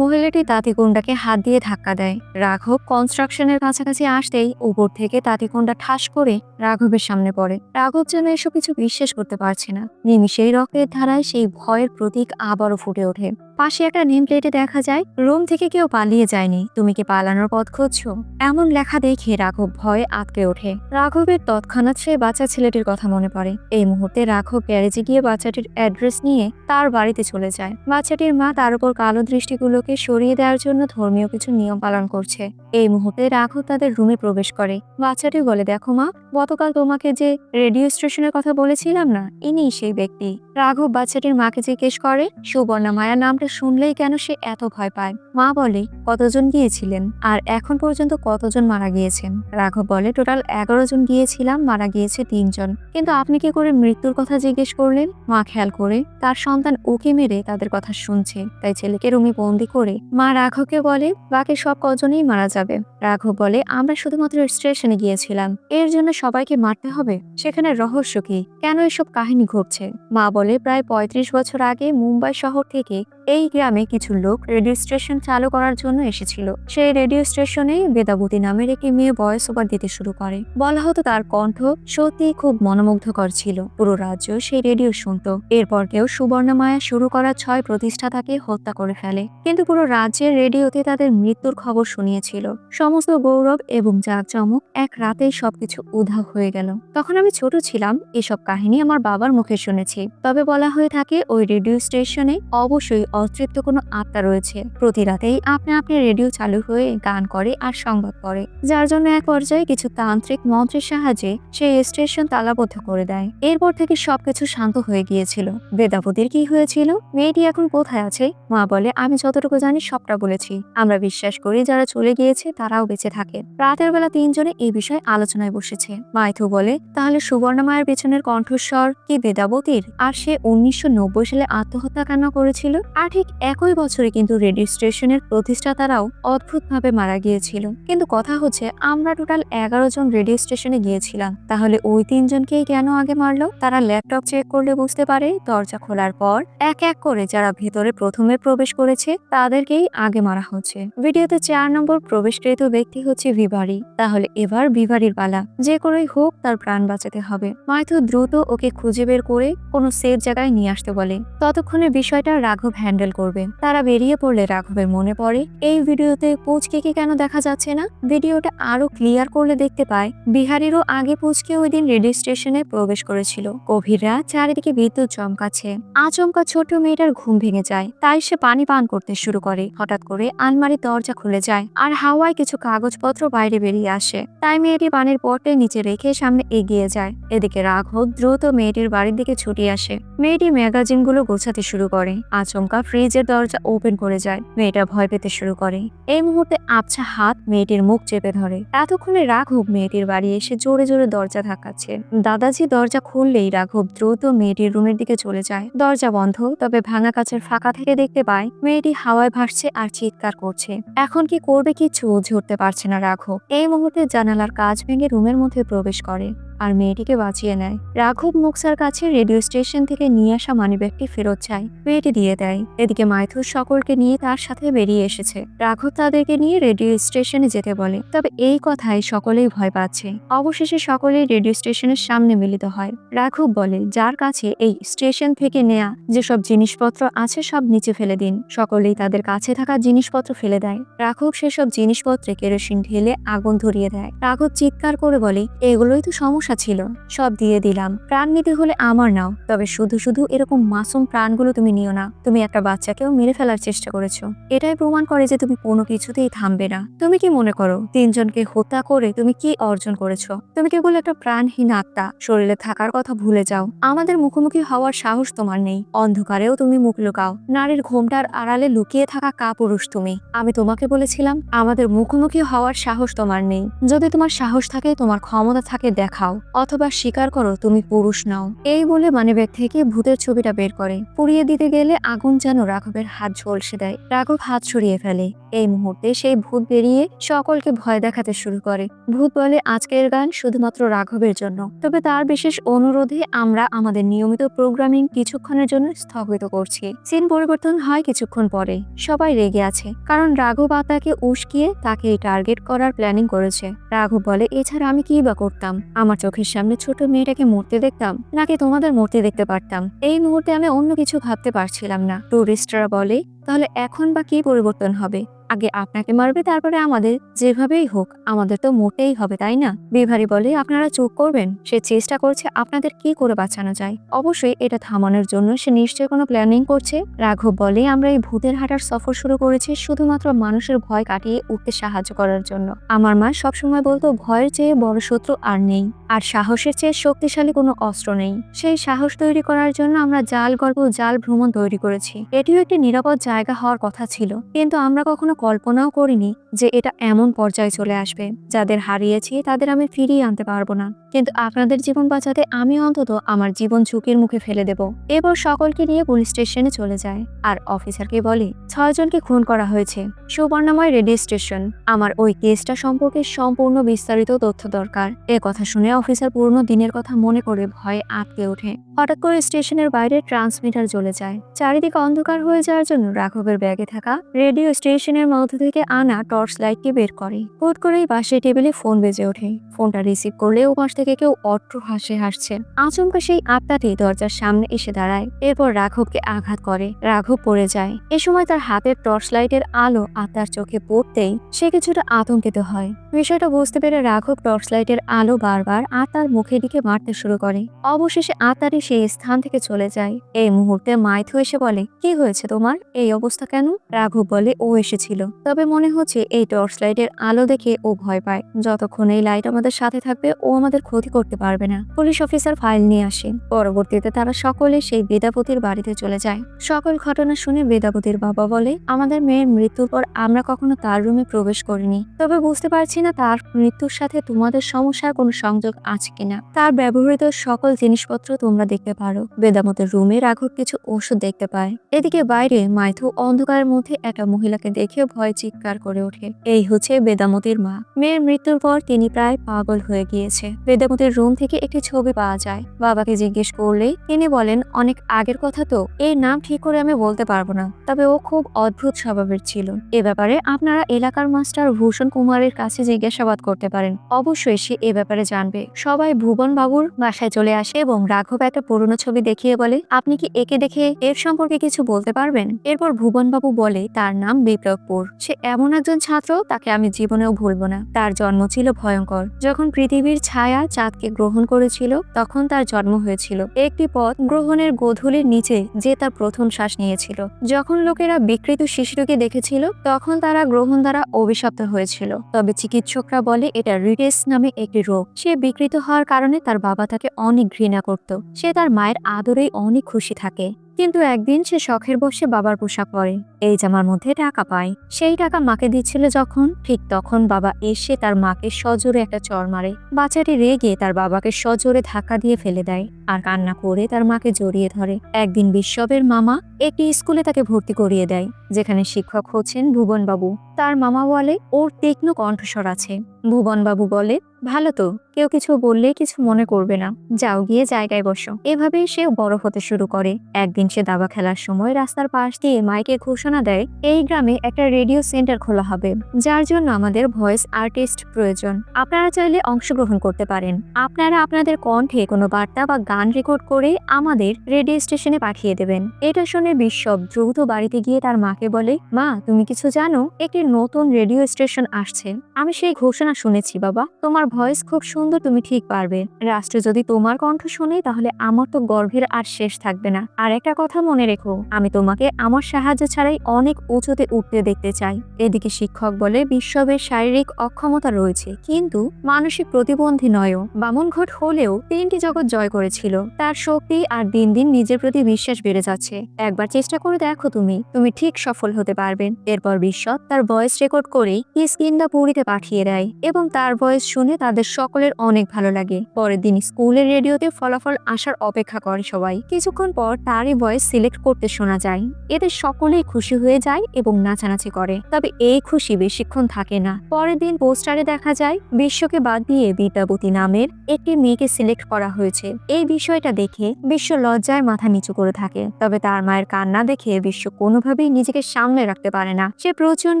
মহিলাটি তাতিকুন্ডাকে হাত দিয়ে ধাক্কা দেয়। রাঘব কনস্ট্রাকশনের কাছাকাছি আসতেই উপর থেকে তাতিকুন্ডা ঠাস করে রাঘবের সামনে পড়ে। রাঘব যেন এসব কিছু বিশ্বাস করতে পারছে না। নিমিষেই রক্তের ধারায় সেই ভয়ের প্রতীক আবারও ফুটে ওঠে। পাশে একটা নেম প্লেটে দেখা যায়, রুম থেকে কেউ পালিয়ে যায়নি, তুমি কি পালানোর পথ খুঁজছো? এমন লেখা দেখে রাঘব ভয়ে আটকে ওঠে। রাঘবের তৎক্ষণাৎ সে বাচ্চা ছেলেটির কথা মনে পড়ে। এই মুহূর্তে রাঘব গ্যারেজে গিয়ে বাচ্চাটির অ্যাড্রেস নিয়ে তার বাড়িতে চলে যায়। বাচ্চাটির মা তার উপর কালো দৃষ্টিগুলোকে সরিয়ে দেওয়ার জন্য ধর্মীয় কিছু নিয়ম পালন করছে। এই মুহূর্তে রাঘব তাদের রুমে প্রবেশ করে। বাচ্চাটি বলে, দেখো মা, গতকাল তোমাকে যে রেডিও স্টেশনের কথা বলেছিলাম না, ইনি সেই ব্যক্তি। রাঘব বাচ্চাটির মাকে জিজ্ঞেস করে, সুবর্ণা মায়া নামটা শুনলেই কেন সে এত ভয় পায়। মা বলে, কতজন গিয়েছিলেন আর এখন পর্যন্ত কতজন মারা গিয়েছেন? রাঘব বলে, টোটাল 11 জন গিয়েছিলাম, মারা গিয়েছে 3 জন। কিন্তু আপনি কি করে মৃত্যুর কথা জিজ্ঞেস করলেন? মা খেয়াল করে তার সন্তান ওকে মেরে তাদের কথা শুনছে, তাই ছেলেকে রুমে বন্দি করে মা রাঘবকে বলে, বাকি সব কজনই মারা যাবে। রাঘব বলে, আমরা শুধুমাত্র স্টেশনে গিয়েছিলাম, এর জন্য সবাইকে মারতে হবে? সেখানে রহস্য কি? কেন এসব কাহিনী ঘটছে? মা বলে, প্রায় 35 বছর আগে মুম্বাই শহর থেকে এই গ্রামে কিছু লোক রেডিও স্টেশন চালু করার জন্য এসেছিল। সেই রেডিও স্টেশনে বেদাবতী নামের একটি মেয়ে ভয়েস ওভার দিতে শুরু করে। বলা হতো তার কণ্ঠ সত্যি খুব মনোমুগ্ধকর ছিল। পুরো রাজ্য সেই রেডিও শুনতো। এরপর কেউ সুবর্ণা মায়া শুরু করা 6 প্রতিষ্ঠাতাকে হত্যা করে ফেলে, কিন্তু পুরো রাজ্যের রেডিওতে তাদের মৃত্যুর খবর শুনিয়েছিল। সমস্ত গৌরব এবং জাঁকজমক এক রাতেই সবকিছু উধাও হয়ে গেল। তখন আমি ছোট ছিলাম, এসব কাহিনী আমার বাবার মুখে শুনেছি। তবে বলা হয়ে থাকে ওই রেডিও স্টেশনে অবশ্যই অতৃপ্ত কোনো আত্মা রয়েছে। প্রতি রাতেই আপনি রেডিও চালু হয়ে গান করে আর সংবাদ পড়ে, যার জন্য এক পর্যায়ে কিছু তান্ত্রিক মন্ত্রের সাহায্যে সেই স্টেশন তালাবদ্ধ করে দেয়। এরপর থেকে সবকিছু শান্ত হয়ে গিয়েছিল। বেদাবতীর কি হয়েছিল, মেয়েটি এখন কোথায় আছে? মা বলে, আমি যতটুকু জানি সবটা বলেছি। আমরা বিশ্বাস করি যারা চলে গিয়েছে তারাও বেঁচে থাকে। রাতের বেলা তিনজনে এই বিষয়ে আলোচনায় বসেছে। মাইথু বলে, তাহলে সুবর্ণা মায়ের পেছনের কণ্ঠস্বর কি বেদাবতীর? আর সে 1990 সালে আত্মহত্যা কেন করেছিল? আর ঠিক একই বছরে কিন্তু রেডিও স্টেশনের প্রতিষ্ঠাতারাও অদ্ভুতভাবে মারা গিয়েছিল। কিন্তু কথা হচ্ছে, আমরা টোটাল 11 জন রেডিও স্টেশনে গিয়েছিলাম, তাহলে ওই তিনজনকেই কেন আগে মারলো? তারা ল্যাপটপ চেক করলে বুঝতে পারে দরজা খোলার পর এক এক করে যারা ভেতরে প্রথমে প্রবেশ করেছে তাদেরকেই আগে মারা হচ্ছে। ভিডিওতে 4 নম্বর প্রবেশকৃত ব্যক্তি হচ্ছে ভিভারি। তাহলে এবার ভিভারির পালা। যে করেই হোক তার প্রাণ বাঁচাতে হবে। মাইথু দ্রুত ওকে খুঁজে বের করে কোনো সেফ জায়গায় নিয়ে আসতে বলে। ততক্ষণে বিষয়টা রাঘব হ্যান্ডেল করবে। তারা বেরিয়ে পড়লে রাঘবের মনে পড়ে এই ভিডিওতে পুচকে কেন দেখা যাচ্ছে না। ভিডিওটা আরো ক্লিয়ার করলে দেখতে পায় বিহারিরও আগে পুচকে ওই দিন রেডিও স্টেশনে প্রবেশ করেছিল। গভীর রাত, চারিদিকে বিদ্যুৎ চমকাচ্ছে। আচমকা ছোট মেয়েটার ঘুম ভেঙে যায়, তাই সে পানি পান করতে শুরু করে। হঠাৎ করে আলমারির দরজা খুলে যায় আর হাওয়ায় কিছু কাগজপত্র বাইরে বেরিয়ে আসে। তাই মেয়েটি পানির পটে নিচে রেখে সামনে এগিয়ে যায়। এদিকে রাঘব দ্রুত মেয়েটির বাড়ির দিকে ছুটে আসে। মেয়েটি ম্যাগাজিনগুলো গোছাতে শুরু করে। আচমকা ফ্রিজের দরজা ওপেন করে যায়। মেয়েটা ভয় পেতে শুরু করে। এই মুহূর্তে আবছা হাত মেয়েটির মুখ চেপে ধরে। এতক্ষণে রাঘব মেয়েটির বাড়ি এসে জোরে জোরে দরজা ধাক্কাচ্ছে। দাদাজি দরজা খুললেই রাঘব দ্রুত মেয়েটির রুমের দিকে চলে যায়। দরজা বন্ধ, তবে ভাঙা কাচের ফাঁকা থেকে দেখতে পায় মেয়েটি হাওয়ায় ভাসছে আর চিৎকার করছে। এখন কি করবে কিছু বুঝে উঠতে পারছে না রাঘব। এই মুহূর্তে জানালার কাঁচ ভেঙে রুমের মধ্যে প্রবেশ করে আর মেয়েটিকে বাঁচিয়ে নেয়। রাঘব মুক্সার কাছে রেডিও স্টেশন থেকে নিয়ে আসা মানিব্যাগটি ফেরত চায়। মেয়েটি দিয়ে দেয়। এদিকে মাইথুর সকলকে নিয়ে তার সাথে বেরিয়ে এসেছে। রাঘব তাদেরকে নিয়ে রেডিও স্টেশনে যেতে বলে, তবে এই কথায় সকলেই ভয় পাচ্ছে। অবশেষে সকলেই রেডিও স্টেশনের সামনে মিলিত হয়। রাঘব বলে, যার কাছে এই স্টেশন থেকে নেয়া যেসব জিনিসপত্র আছে সব নিচে ফেলে দিন। সকলেই তাদের কাছে থাকা জিনিসপত্র ফেলে দেয়। রাঘব সেসব জিনিসপত্রে কেরোসিন ঢেলে আগুন ধরিয়ে দেয়। রাঘব চিৎকার করে বলে, এগুলোই তো সমস্যা ছিল, সব দিয়ে দিলাম। প্রাণ নিতে হলে আমার নাও, তবে শুধু শুধু এরকম মাসুম প্রাণগুলো তুমি নিও না। তুমি একটা বাচ্চাকেও মেরে ফেলার চেষ্টা করেছো। এটাই প্রমাণ করে যে তুমি কোনো কিছুতেই থামবে না। তুমি কি মনে করো তিনজনকে হত্যা করে তুমি কি অর্জন করেছো? তুমি কেবল একটা প্রাণহীন আত্মা। শরীরে থাকার কথা ভুলে যাও। আমাদের মুখোমুখি হওয়ার সাহস তোমার নেই। অন্ধকারেও তুমি মুখ লুকাও। নারীর ঘোমটার আড়ালে লুকিয়ে থাকা কাপুরুষ তুমি। আমি তোমাকে বলেছিলাম আমাদের মুখোমুখি হওয়ার সাহস তোমার নেই। যদি তোমার সাহস থাকে, তোমার ক্ষমতা থাকে, দেখাও, অথবা স্বীকার করো তুমি পুরুষ নাও। এই বলে মানিব্যাগ থেকে ভূতের ছবিটা বের করে। পুড়িয়ে দিতে গেলে আগুন যেন রাঘবের হাত ঝলসে দেয়। রাঘব হাত সরিয়ে ফেলে। এই মুহূর্তে সেই ভূত বেরিয়ে সকলকে ভয় দেখাতে শুরু করে। ভূত বলে, আজকের গান শুধুমাত্র রাঘবের জন্য, তবে তার বিশেষ অনুরোধে আমরা আমাদের নিয়মিত প্রোগ্রামিং কিছুক্ষণের জন্য স্থগিত করছি। সিন পরিবর্তন হয় কিছুক্ষণ পরে। সবাই রেগে আছে, কারণ রাঘব আত্মাকে উস্কিয়ে তাকে টার্গেট করার প্ল্যানিং করেছে। রাঘব বলে, এছাড়া আমি কি বা করতাম? আমার চোখের সামনে ছোট মেয়েটাকে মরতে দেখতাম, নাকি তোমাদের মরতে দেখতে পারতাম? এই মুহূর্তে আমি অন্য কিছু ভাবতে পারছিলাম না। টুরিস্টরা বলে, তাহলে এখন বা কি পরিবর্তন হবে? আগে আপনাকে মারবে, তারপরে আমাদের। যেভাবেই হোক আমাদের তো মরতেই হবে, তাই না? বিভারি বলে, আপনারা চুপ করবেন। সে চেষ্টা করছে আপনাদের কি করে বাঁচানো যায়। অবশ্যই এটা থামানোর জন্য সে নিশ্চয়ই কোনো প্ল্যানিং করছে। রাঘব বলে, আমরা এই ভূতের হাঁটার সফর শুরু করেছি শুধুমাত্র মানুষের ভয় কাটিয়ে উঠতে সাহায্য করার জন্য। আমার মা সবসময় বলতো, ভয়ের চেয়ে বড় শত্রু আর নেই, আর সাহসের চেয়ে শক্তিশালী কোনো অস্ত্র নেই। সেই সাহস তৈরি করার জন্য আমরা জাল গল্প, জাল ভ্রমণ তৈরি করেছি। এটিও একটি নিরাপদ জায়গা হওয়ার কথা ছিল, কিন্তু আমরা কখনো কল্পনাও করিনি যে এটা এমন পর্যায়ে চলে আসবে। যাদের হারিয়েছি তাদের আমি ফিরিয়ে আনতে পারবো না, কিন্তু আপনাদের জীবন বাঁচাতে আমি অন্তত আমার জীবন ঝুঁকির মুখে ফেলে দেব। এরপর সকলকে নিয়ে পুলিশ স্টেশনে চলে যায় আর অফিসারকে বলে, 6 জনকে খুন করা হয়েছে সুবর্ণময় রেডিও স্টেশন। আমার ওই কেসটা সম্পর্কে সম্পূর্ণ বিস্তারিত তথ্য দরকার। এ কথা শুনে অফিসার পুরনো দিনের কথা মনে করে ভয়ে আটকে ওঠে। হঠাৎ করে স্টেশনের বাইরে ট্রান্সমিটার জ্বলে যায়। চারিদিকে অন্ধকার হয়ে যাওয়ার জন্য রাঘবের ব্যাগে থাকা রেডিও স্টেশনের মধ্য থেকে আনা টর্চ লাইটটি বের করে। হুট করেই পাশে টেবিলে ফোন বেজে ওঠে। ফোনটা রিসিভ করলে ওপাশ থেকে কেউ অট্ট হাসছে। আচমকা সেই আত্মাটি দরজার সামনে এসে দাঁড়ায়। এরপর রাঘবকে আঘাত করে। রাঘব পড়ে যায়। এ সময় তার হাতের টর্চ লাইটের আলো আত্মার চোখে পড়তেই সে কিছুটা আতঙ্কিত হয়। বিষয়টা বুঝতে পেরে রাঘব টর্চ লাইটের আলো বারবার আত্মার মুখের দিকে মারতে শুরু করে। অবশেষে আত্মাটি সেই স্থান থেকে চলে যায়। এই মুহূর্তে মাইথু এসে বলে, কি হয়েছে তোমার? এই এই অবস্থা কেন? রাঘব বলে ও এসেছিল, তবে মনে হচ্ছে এই টর্চ লাইটের আলো দেখে ও ভয় পায়। যতক্ষণ এই লাইট আমাদের সাথে থাকবে ও আমাদের ক্ষতি করতে পারবে না। পুলিশ অফিসার ফাইল নিয়ে আসে। পরবর্তীতে তারা সকলে সেই বেদাপতির বাড়িতে চলে যায়। সকল ঘটনা শুনে বেদাপতির বাবা বলে, আমাদের মেয়ের মৃত্যুর পর আমরা কখনো তার রুমে প্রবেশ করিনি, তবে বুঝতে পারছি না তার মৃত্যুর সাথে তোমাদের সমস্যার কোনো সংযোগ আছে কিনা। তার ব্যবহৃত সকল জিনিসপত্র তোমরা দেখতে পারো। বেদামতের রুমে রাঘব কিছু ওষুধ দেখতে পায়। এদিকে বাইরে মাইথু অন্ধকারের মধ্যে একটা মহিলাকে দেখে ভয় চিৎকার করে ওঠে। এই হচ্ছে বেদামতির মা। মেয়ের মৃত্যুর পর তিনি প্রায় পাগল হয়ে গিয়েছে। বেদামতির রুম থেকে একটি ছবি পাওয়া যায়। বাবাকে জিজ্ঞেস করলে তিনি বলেন, অনেক আগের কথা তো, এর নাম ঠিক করে আমি বলতে পারবো না, তবে ও খুব অদ্ভুত স্বভাবের ছিল। এ ব্যাপারে আপনারা এলাকার মাস্টার ভূষণ কুমারের কাছে জিজ্ঞাসাবাদ করতে পারেন, অবশ্যই সে এ ব্যাপারে জানবে। সবাই ভুবন বাবুর বাসায় চলে আসে এবং রাঘব একটা পুরনো ছবি দেখিয়ে বলে, আপনি কি একে দেখে এর সম্পর্কে কিছু বলতে পারবেন? এরপর ভুবন বাবু বলে, তার নাম বিপ্লবপুর। সে এমন একজন ছাত্র, তাকে আমি জীবনেও ভুলবো না। তার জন্ম ছিল ভয়ঙ্কর। যখন পৃথিবীর ছায়া চাঁদকে গ্রহণ করেছিল তখন তার জন্ম হয়েছিল একটি পথ গ্রহণের গোধূলির নিচে, যে তার প্রথম শ্বাস নিয়েছিল। যখন লোকেরা বিকৃত শিশুটিকে দেখেছিল তখন তারা গ্রহণ দ্বারা অভিশপ্ত হয়েছিল, তবে চিকিৎসকরা বলে এটা রিটেস নামে একটি রোগ। সে বিকৃত হওয়ার কারণে তার বাবা তাকে অনেক ঘৃণা করত। সে তার মায়ের আদরেই অনেক খুশি থাকে। কিন্তু একদিন সে শখের বসে বাবার পোশাক পরে, এই জামার মধ্যে টাকা পায়। সেই টাকা মাকে দিচ্ছিল যখন, ঠিক তখন বাবা এসে তার মাকে সজোরে একটা চড় মারে। বাচ্চাটি রেগে তার বাবাকে সজোরে ধাক্কা দিয়ে ফেলে দেয় আর কান্না করে তার মাকে জড়িয়ে ধরে। একদিন বিশ্ববের মামা একটি স্কুলে তাকে ভর্তি করিয়ে দেয়, যেখানে শিক্ষক হচ্ছেন ভুবন বাবু। তার মামা বলে, ওর তীক্ষ্ণ কণ্ঠস্বর আছে। ভুবন বাবু বলে, ভালো তো, কেউ কিছু বললে কিছু মনে করবে না, যাও গিয়ে জায়গায় বসো। এভাবেই সে বড় হতে শুরু করে। একদিন সে দাবা খেলার সময় রাস্তার পাশ দিয়ে মাইকে ঘোষণা দেয়, এই গ্রামে একটা রেডিও সেন্টার খোলা হবে, যার জন্য আমাদের ভয়েস আর্টিস্ট প্রয়োজন। আপনারা চাইলে অংশগ্রহণ করতে পারেন। আপনারা আপনাদের কণ্ঠে কোনো বার্তা বা গান রেকর্ড করে আমাদের রেডিও স্টেশনে পাঠিয়ে দেবেন। এটা শুনে বিশ্বব দ্রুত বাড়িতে গিয়ে তার মাকে বলে, মা তুমি কিছু জানো, একটি নতুন রেডিও স্টেশন আসছে। আমি সেই ঘোষণা শুনেছি বাবা, তোমার ভয়েস খুব সুন্দর, তুমি ঠিক পারবে। রাষ্ট্র যদি তোমার কণ্ঠ শুনে তাহলে আমার তো গর্বের আর শেষ থাকবে না। আর একটা কথা মনে রেখো, আমি তোমাকে আমার সাহায্য ছাড়াই অনেক উঁচুতে উঠতে দেখতে চাই। এদিকে শিক্ষক বলে, বিশ্ববের শারীরিক অক্ষমতা রয়েছে কিন্তু মানসিক প্রতিবন্ধী নয়ও। বামনঘট হলেও 3টি জগৎ জয় করেছিল। তার শক্তি আর দিন দিন নিজের প্রতি বিশ্বাস বেড়ে যাচ্ছে। একবার চেষ্টা করে দেখো, তুমি ঠিক সফল হতে পারবেন। এরপর বিশ্বব তার ভয়েস রেকর্ড করে কিষ্কিন্ধা পুরীতে পাঠিয়ে দেয় এবং তার ভয়েস শুনে তাদের সকলের অনেক ভালো লাগে। পরের দিন স্কুলের রেডিওতে ফলাফল আসার অপেক্ষা করে সবাই। কিছুক্ষণ পর তারই ভয়েস সিলেক্ট করতে শোনা যায়। এতে সকলেই খুশি হয়ে যায় এবং নাচানাচি করে। তবে এই খুশি বেশিক্ষণ থাকে না। পরের দিন পোস্টারে দেখা যায় বিশ্বকে বাদ দিয়ে বিদ্যাবতী নামের একটি মেয়েকে সিলেক্ট করা হয়েছে। এই বিষয়টা দেখে বিশ্ব লজ্জায় মাথা নিচু করে থাকে। তবে তার মায়ের কান্না দেখে বিশ্ব কোনোভাবেই নিজেকে সামলে রাখতে পারে না। সে প্রচন্ড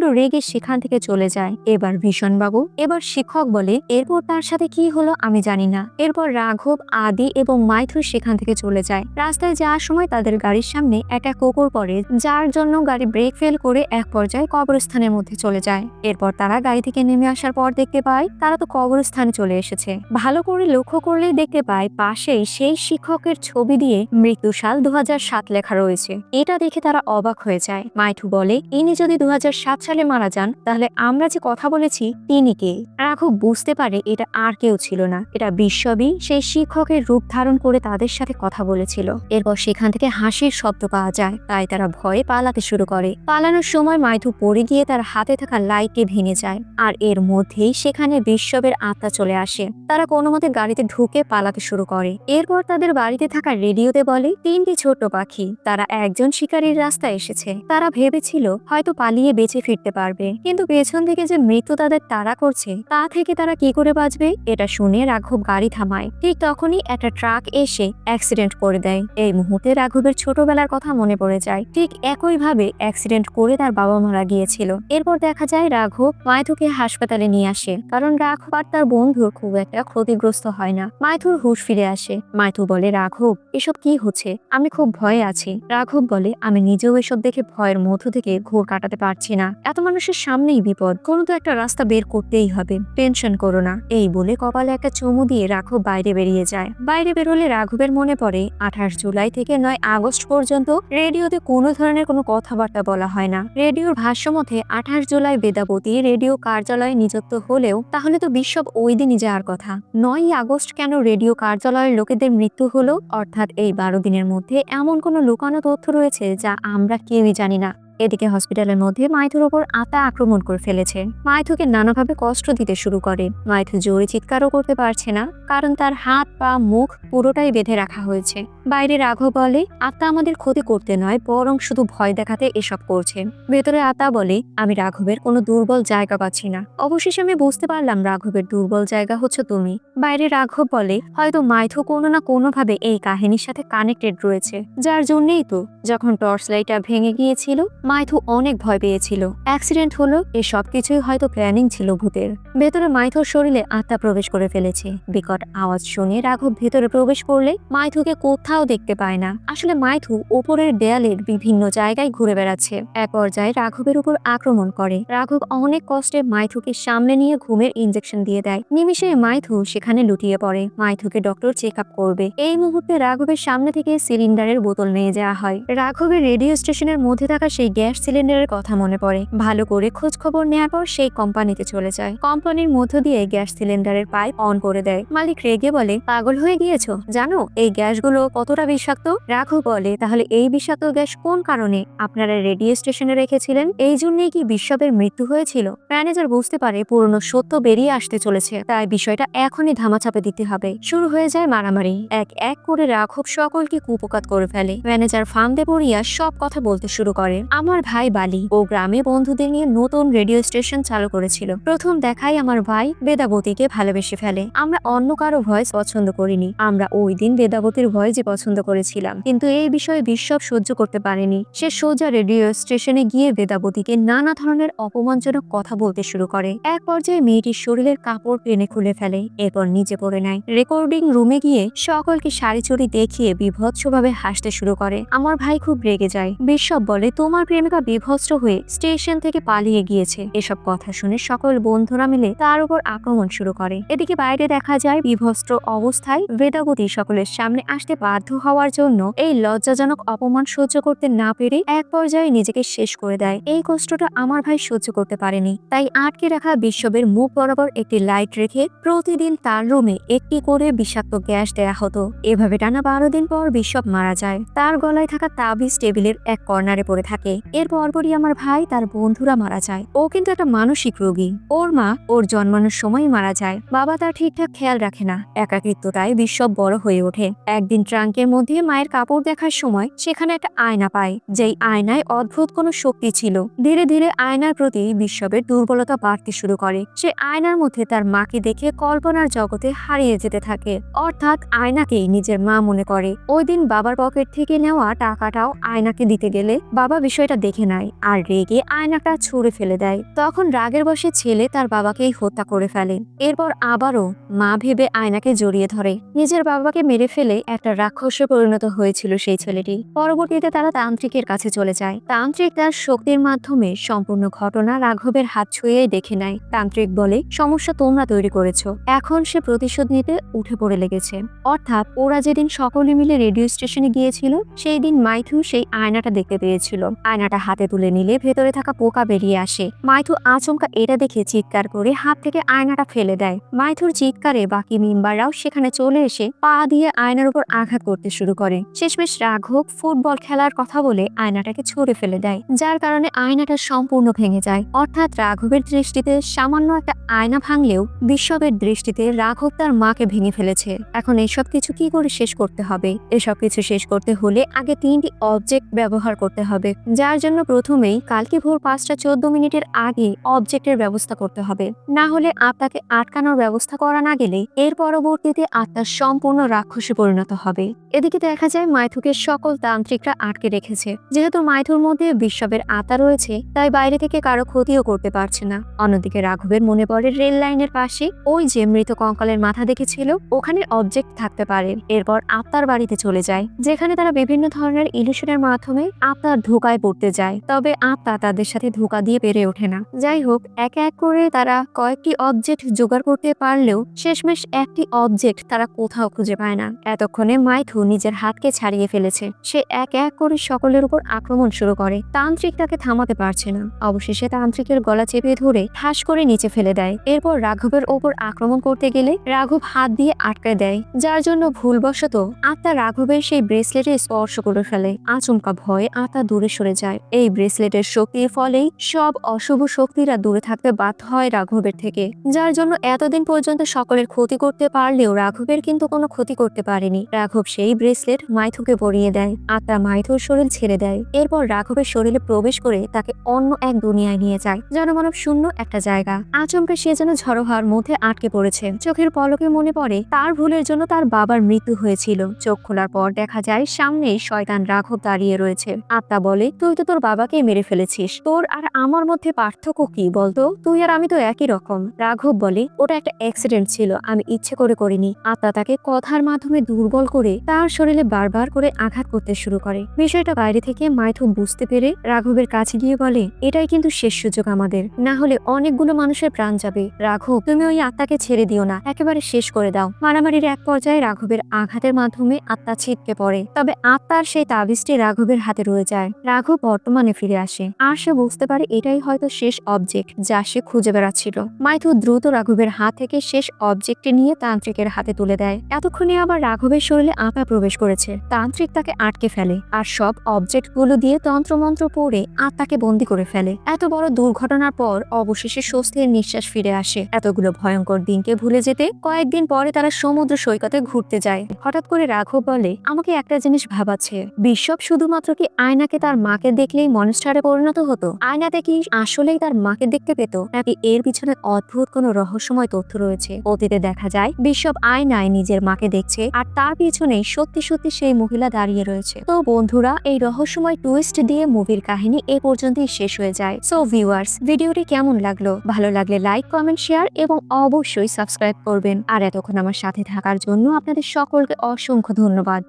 রেগে সেখান থেকে চলে যায়। এবার ভীষণবাবু, এবার শিক্ষক বলে, এরপর তার সাথে কি হলো আমি জানি না। এরপর রাঘব, আদি এবং মাইথু সেখান থেকে চলে যায়। রাস্তায় যাওয়ার সময় তাদের গাড়ির সামনে একটা কুকুর পড়ে, যার জন্য গাড়ি ব্রেক ফেল করে এক পর্যায়ে কবরস্থানের মধ্যে চলে যায়। এরপর তারা গাড়ি থেকে নেমে আসার পর দেখতে পায় তারা তো কবরস্থানে চলে এসেছে। ভালো করে লক্ষ্য করলেই দেখতে পায় পাশেই সেই শিক্ষকের ছবি দিয়ে মৃত্যুসাল 2007 লেখা রয়েছে। এটা দেখে তারা অবাক হয়ে যায়। মাইথু বলে, ইনি যদি 2007 সালে মারা যান তাহলে আমরা যে কথা বলেছি তিনি কে? রাঘব বুঝতে পারে এটা আর কেউ ছিল না, এটা বিশ্ববই সেই শিক্ষকের রূপ ধারণ করে তাদের সাথে কথা বলেছিল। এরপর সেখান থেকে হাসির শব্দ পাওয়া যায়, তাই তারা ভয়ে পালাতে শুরু করে। পালানোর সময় মাইথু পড়ে গিয়ে তার হাতে থাকা লাইটটি ভেঙে যায়, আর এর মধ্যেই সেখানে বিশ্ববের আত্মা চলে আসে। তারা কোনো মতে গাড়িতে ঢুকে পালাতে শুরু করে। এরপর তাদের বাড়িতে থাকা রেডিওতে বলে, 3টি ছোট্ট পাখি, তারা একজন শিকারীর রাস্তায় এসেছে। তারা ভেবেছিল হয়তো পালিয়ে বেঁচে ফিরতে পারবে, কিন্তু পেছন থেকে যে মৃত্যু তাদের তাড়া করছে তা থেকে তারা কি করে বাঁচবে? এটা শুনে রাঘব গাড়ি থামায়। ঠিক তখনই একটা ট্রাক এসে অ্যাক্সিডেন্ট করে দেয়। এই মুহূর্তে রাঘবের ছোটবেলার কথা মনে পড়ে যায়। ঠিক একইভাবে অ্যাক্সিডেন্ট করে তার বাবা মারা গিয়েছিল। এরপর দেখা যায় রাঘব মাইথুকে হাসপাতালে নিয়ে আসে, কারণ রাঘব আর তার বন্ধুর খুব একটা ক্ষতিগ্রস্ত হয় না। মাইথুর হুঁশ ফিরে আসে। মাইথু বলে, রাঘব এসব কি হচ্ছে? আমি খুব ভয়ে আছি। রাঘব বলে, আমি নিজেও এসব দেখে ভয়ের মধ্য থেকে ঘোর কাটাতে পারছি না। এত মানুষের সামনেই বিপদ, কোনো তো একটা রাস্তা বের করতেই হবে। টেনশন করো না, এই বলে কপালে একটা চুমু দিয়ে রাঘব বাইরে বেরিয়ে যায়। বাইরে বেরোলে রাঘবের মনে পড়ে 28 জুলাই থেকে 9 আগস্ট পর্যন্ত রেডিওতে কোনো ধরনের কোনো কথাবার্তা বলা হয় না। রেডিওর ভাষ্য মতে 28 জুলাই বেদাবতী রেডিও কার্যালয়ে নিযুক্ত হলেও তাহলে তো বিশ্বব ওই দিনই যাওয়ার কথা। 9 আগস্ট কেন রেডিও কার্যালয়ের লোকেদের মৃত্যু হলো? অর্থাৎ এই 12 দিনের মধ্যে এমন কোনো লুকানো তথ্য রয়েছে যা আমরা কেউই জানি না। এদিকে হসপিটালের মধ্যে মাইথুর ওপর আতা আক্রমণ করে ফেলেছে। মাইথুকে নানাভাবে কষ্ট দিতে শুরু করে। মাইথু জোরে চিৎকারও করতে পারছে না, কারণ তার হাত পা মুখ পুরোটাই বেঁধে রাখা হয়েছে। বাইরে রাঘব বলে, আত্মা আমাদের ক্ষতি করতে নয়, বরং শুধু ভয় দেখাতে এসব করছে। ভেতরে আত্মা বলে, আমি রাঘবের কোনো দুর্বল জায়গা পাচ্ছি না। অবশেষে আমি বুঝতে পারলাম রাঘবের দুর্বল জায়গা হচ্ছে তুমি। বাইরে রাঘব বলে, হয়তো মাইথু কোনো না কোনোভাবে এই কাহিনীর সাথে কানেক্টেড রয়েছে, যার জন্যই তো যখন টর্চ লাইটটা ভেঙে গিয়েছিল মাইথু অনেক ভয় পেয়েছিল। অ্যাক্সিডেন্ট হলো, এ সবকিছুই হয়তো প্ল্যানিং ছিল ভূতের। ভেতরে মাইথুর শরীরে আত্মা প্রবেশ করে ফেলেছে। বিকট আওয়াজ শুনে রাঘব ভেতরে প্রবেশ করলে মাইথুকে কোথাও দেখতে পায় না। আসলে মাইথু ওপরের দেয়ালের বিভিন্ন জায়গায় ঘুরে বেড়াচ্ছে। এক পর্যায়ে রাঘবের উপর আক্রমণ করে। রাঘব অনেক কষ্টে মাইথুকে সামনে নিয়ে ঘুমের ইনজেকশন দিয়ে দেয়। নিমিষে মাইথু সেখানে লুটিয়ে পড়ে। মাইথুকে ডক্টর চেক আপ করবে। এই মুহূর্তে রাঘবের সামনে থেকে সিলিন্ডারের বোতল নিয়ে যাওয়া হয়। রাঘবের রেডিও স্টেশনের মধ্যে থাকা সেই গ্যাস সিলিন্ডারের কথা মনে পড়ে। ভালো করে খোঁজ খবর নেওয়ার পর সেই কোম্পানিতে চলে যায়। কোম্পানির মধ্য দিয়ে গ্যাস সিলিন্ডারের পাইপ অন করে দেয়। মালিক রেগে বলে, পাগল হয়ে গিয়েছো? জানো এই গ্যাসগুলো কতটা বিষাক্ত? রাঘব বলে, তাহলে এই বিষাক্ত গ্যাস কোন কারণে আপনারা রেডিও স্টেশনে রেখেছিলেন? এই জন্যই কি বিশ্ববের মৃত্যু হয়েছিল? ম্যানেজার বুঝতে পারে পুরনো সত্য বেরিয়ে আসতে চলেছে, তাই বিষয়টা এখনই ধামাচাপে দিতে হবে। শুরু হয়ে যায় মারামারি। এক এক করে রাঘব সকলকে কুপকাত করে ফেলে। ম্যানেজার ফান্দে পড়িয়া সব কথা বলতে শুরু করে। আমার ভাই বালি ও গ্রামে বন্ধুদের নিয়ে নতুন রেডিও স্টেশন চালু করেছিল। প্রথম দেখাই আমার ভাই বেদাবতীকে ভালোবেসে ফেলে। আমরা অন্য কারো ভয়েস পছন্দ করিনি, আমরা ওই দিন বেদাবতীর ভয়েসই পছন্দ করেছিলাম। কিন্তু এই বিষয়ে বিশ্বব সহ্য করতে পারেনি। সে সোজা রেডিও স্টেশনে গিয়ে বেদাবতীকে নানা ধরনের অপমানজনক কথা বলতে শুরু করে। এক পর্যায়ে মেয়েটির শরীরের কাপড় টেনে খুলে ফেলে, এরপর নিচে পড়ে নেয়। রেকর্ডিং রুমে গিয়ে সকলকে শাড়ি চুড়ি দেখিয়ে বিভৎসভাবে হাসতে শুরু করে। আমার ভাই খুব রেগে যায়। বিশ্বব বলে, তোমার প্রেমিকা বিভৎস হয়ে স্টেশন থেকে পালিয়ে গিয়েছে। এসব কথা শুনে সকল বন্ধুরা মিলে তার উপর আক্রমণ শুরু করে। এদিকে বাইরে দেখা যায় বিভস্ত্র অবস্থায় বেদাবতী সকলের সামনে আসতে বাধ্য হওয়ার জন্য এই লজ্জাজনক অপমান সহ্য করতে না পেরে এক পর্যায়ে নিজেকে শেষ করে দেয়। এই কষ্টটা আমার ভাই সহ্য করতে পারেনি, তাই আটকে রাখা বিশ্ববের মুখ বরাবর একটি লাইট রেখে প্রতিদিন তার রুমে একটি করে বিষাক্ত গ্যাস দেয়া হতো। এভাবে টানা 12 দিন পর বিশ্বব মারা যায়। তার গলায় থাকা তাবিজ টেবিলের এক কর্নারে পড়ে থাকে। এর পরপরই আমার ভাই তার বন্ধুরা মারা যায়। ও কিন্তু একটা মানসিক রোগী। ওর মা ওর জন্মানোর সময় মারা যায়। বাবা তার ঠিকঠাক খেয়াল রাখে না। একাকিত্বটায় বিশ্বব বড় হয়ে ওঠে। একদিন ট্রাঙ্কের মধ্যে মায়ের কাপড় দেখার সময় সেখানে একটা আয়না পায়, যেই আয়নায় অদ্ভুত কোনো শক্তি ছিল। ধীরে ধীরে আয়নার প্রতি বিশ্ববের দুর্বলতা বাড়তে শুরু করে। সে আয়নার মধ্যে তার মাকে দেখে কল্পনার জগতে হারিয়ে যেতে থাকে, অর্থাৎ আয়নাকেই নিজের মা মনে করে। ওই দিন বাবার পকেট থেকে নেওয়া টাকাটাও আয়নাকে দিতে গেলে বাবা বিষয়টা দেখে নেয় আর রেগে আয়নাটা ছুঁড়ে ফেলে দেয়। তখন রাগের বশে ছেলে তার বাবাকেই হত্যা করে ফেলে। এরপর আবারও মা ভেবে আয়নাকে জড়িয়ে ধরে। নিজের বাবাকে মেরে ফেলে একটা রাক্ষসে পরিণত হয়েছিল সেই ছেলেটি। পরবর্তীতে তারা তান্ত্রিকের কাছে চলে যায়। তান্ত্রিক তার শক্তির মাধ্যমে সম্পূর্ণ ঘটনা রাঘবের হাত ছুঁয়েই দেখে নেয়। তান্ত্রিক বলে, সমস্যা তোমরা তৈরি করেছো, এখন সে প্রতিশোধ নিতে উঠে পড়ে লেগেছে। অর্থাৎ ওরা যেদিন সকলে মিলে রেডিও স্টেশনে গিয়েছিল সেই দিন মাইথু সেই আয়নাটা দেখতে পেয়েছিল। আয়নাটা হাতে তুলে নিলে ভেতরে থাকা পোকা বেরিয়ে আসে। মাইথু আচমকা এটা দেখে চিৎকার করে হাত থেকে আয়নাটা ফেলে দেয়। মাইথুর চিৎকারে বাকি মেম্বাররাও সেখানে চলে এসে পা দিয়ে আয়নার উপর আঘাত করতে শুরু করে। শেষমেশ রাঘব ফুটবল খেলার কথা বলে আয়নাটাকে ছুঁড়ে ফেলে দেয়, যার কারণে আয়নাটা সম্পূর্ণ ভেঙে যায়। অর্থাৎ রাঘবের দৃষ্টিতে সামান্য একটা আয়না ভাঙলেও বিশ্ববের দৃষ্টিতে রাঘব তার মাকে ভেঙে ফেলেছে। এখন এসব কিছু কি করে শেষ করতে হবে? এসব কিছু শেষ করতে হলে আগে 3টি অবজেক্ট ব্যবহার করতে হবে, যার জন্য প্রথমেই কালকে ভোর 5:14 আগে অবজেক্টের ব্যবস্থা করতে হবে। না হলে আত্মাকে আটকানোর ব্যবস্থা করা না গেলে এর পরবর্তীতে আত্মা সম্পূর্ণ রাক্ষসে পরিণত হবে। এদিকে দেখা যায় মাইথুকে সকল তান্ত্রিকরা আটকে রেখেছে। যেহেতু মাইথুর মধ্যে বিশ্ববের আত্মা রয়েছে, তাই বাইরে থেকে কারো ক্ষতিও করতে পারছে না। অন্যদিকে রাঘবের মনে পড়ে রেল লাইনের পাশে ওই যে মৃত কঙ্কালের মাথা দেখেছিল, ওখানে অবজেক্ট থাকতে পারে। এরপর আত্মার বাড়িতে চলে যায়, যেখানে তারা বিভিন্ন ধরনের ইলিউশনের মাধ্যমে আত্মার ধোঁকায় পড়তে ঘুরতে যায়, তবে আত্মা তাদের সাথে ধোঁকা দিয়ে পেরে ওঠে না। যাই হোক, এক এক করে তারা কয়েকটি অবজেক্ট জোগাড় করতে পারলেও শেষমেশ একটি অবজেক্ট তারা কোথাও খুঁজে পায় না। এতক্ষণে মাইথু নিজের হাতকে ছাড়িয়ে ফেলেছে। সে এক এক করে সকলের উপর আক্রমণ শুরু করে। তান্ত্রিক তাকে থামাতে পারছে না। অবশেষে তান্ত্রিকের গলা চেপে ধরে ঠাস করে নিচে ফেলে দেয়। এরপর রাঘবের ওপর আক্রমণ করতে গেলে রাঘব হাত দিয়ে আটকে দেয়, যার জন্য ভুলবশত আত্মা রাঘবের সেই ব্রেসলেটে স্পর্শ করে ফেলে। আচমকা ভয়ে আত্মা দূরে সরে যায়। এই ব্রেসলেটের শক্তির ফলেই সব অশুভ শক্তিরা দূরে থাকতে বাধ্য হয় রাঘবের থেকে, যার জন্য এতদিন পর্যন্ত সকলের ক্ষতি করতে পারলেও রাঘবের কিন্তু কোনো ক্ষতি করতে পারেনি। রাঘব সেই ব্রেসলেট মাইথুকে পরিয়ে দেয়। আত্মা মাইথুর শরীর ছেড়ে দেয়। এরপর রাঘবের শরীরে প্রবেশ করে তাকে অন্য এক দুনিয়ায় নিয়ে যায়, জনমানব শূন্য একটা জায়গা। আচমকা সে যেন ঝড়ো হওয়ার মধ্যে আটকে পড়েছে। চোখের পলকে মনে পড়ে তার ভুলের জন্য তার বাবার মৃত্যু হয়েছিল। চোখ খোলার পর দেখা যায় সামনেই শয়তান রাঘব দাঁড়িয়ে রয়েছে। আত্মা বলে, তুই তো তোর বাবাকে মেরে ফেলেছিস, তোর আর আমার মধ্যে পার্থক্য কি বলতো? তুই আর আমি তো একই রকম। রাঘব বলে, ওটা একটা অ্যাক্সিডেন্ট ছিল, আমি ইচ্ছে করে করিনি। আত্মা তাকে কথার মাধ্যমে দুর্বল করে তার শরীরে বারবার করে আঘাত করতে শুরু করে। বিষয়টা বাইরে থেকে মাইথু বুঝতে পেরে রাঘবের কাছে গিয়ে বলে, এটাই কিন্তু শেষ সুযোগ আমাদের, না হলে অনেকগুলো মানুষের প্রাণ যাবে। রাঘব, তুমি ওই আত্মাকে ছেড়ে দিও না, একেবারে শেষ করে দাও। মারামারির এক পর্যায়ে রাঘবের আঘাতের মাধ্যমে আত্মা ছিটকে পড়ে, তবে আত্মার সেই তাবিজটি রাঘবের হাতে রয়ে যায়। রাঘব বর্তমানে ফিরে আসে, আর সে বুঝতে পারে এটাই হয়তো শেষ অবজেক্ট যা সে খুঁজে বেড়াচ্ছিল। মাইথু দ্রুত রাঘবের হাত থেকে শেষ অবজেক্টটি নিয়ে তান্ত্রিকের হাতে তুলে দেয়। এতক্ষণে আবার রাঘবের শরীরে আত্মা প্রবেশ করেছে। তান্ত্রিক তাকে আটকে ফেলে আর সব অবজেক্টগুলো দিয়ে তন্ত্রমন্ত্র পড়ে আত্মাকে বন্দি করে ফেলে। এত বড় দুর্ঘটনার পর অবশেষে স্বস্তির নিঃশ্বাস ফিরে আসে। এতগুলো ভয়ঙ্কর দিনকে ভুলে যেতে কয়েকদিন পরে তারা সমুদ্র সৈকতে ঘুরতে যায়। হঠাৎ করে রাঘব বলে, আমাকে একটা জিনিস ভাবাচ্ছে, বিশ্বপ শুধুমাত্র কি আয়নাকে তার মাকে দেখলেই মনস্টারে পরিণত হতো? আয়নাতে কি আসলেই তার মাকে দেখতে পেত, নাকি এর পিছনে অদ্ভুত কোনো রহস্যময় তথ্য রয়েছে? অতীতে দেখা যায় বিশ্বপ আয়নায় নিজের মাকে দেখছে, আর তার পিছনেই সত্যি সত্যি সেই মহিলা দাঁড়িয়ে রয়েছে। তো বন্ধুরা, এই রহস্যময় টুইস্ট দিয়ে মুভির কাহিনী এ পর্যন্তই শেষ হয়ে যায়। সো ভিউয়ার্স, ভিডিওটি কেমন লাগলো? ভালো লাগলে লাইক, কমেন্ট, শেয়ার এবং অবশ্যই সাবস্ক্রাইব করবেন। আর এতক্ষণ আমার সাথে থাকার জন্য আপনাদের সকলকে অসংখ্য ধন্যবাদ।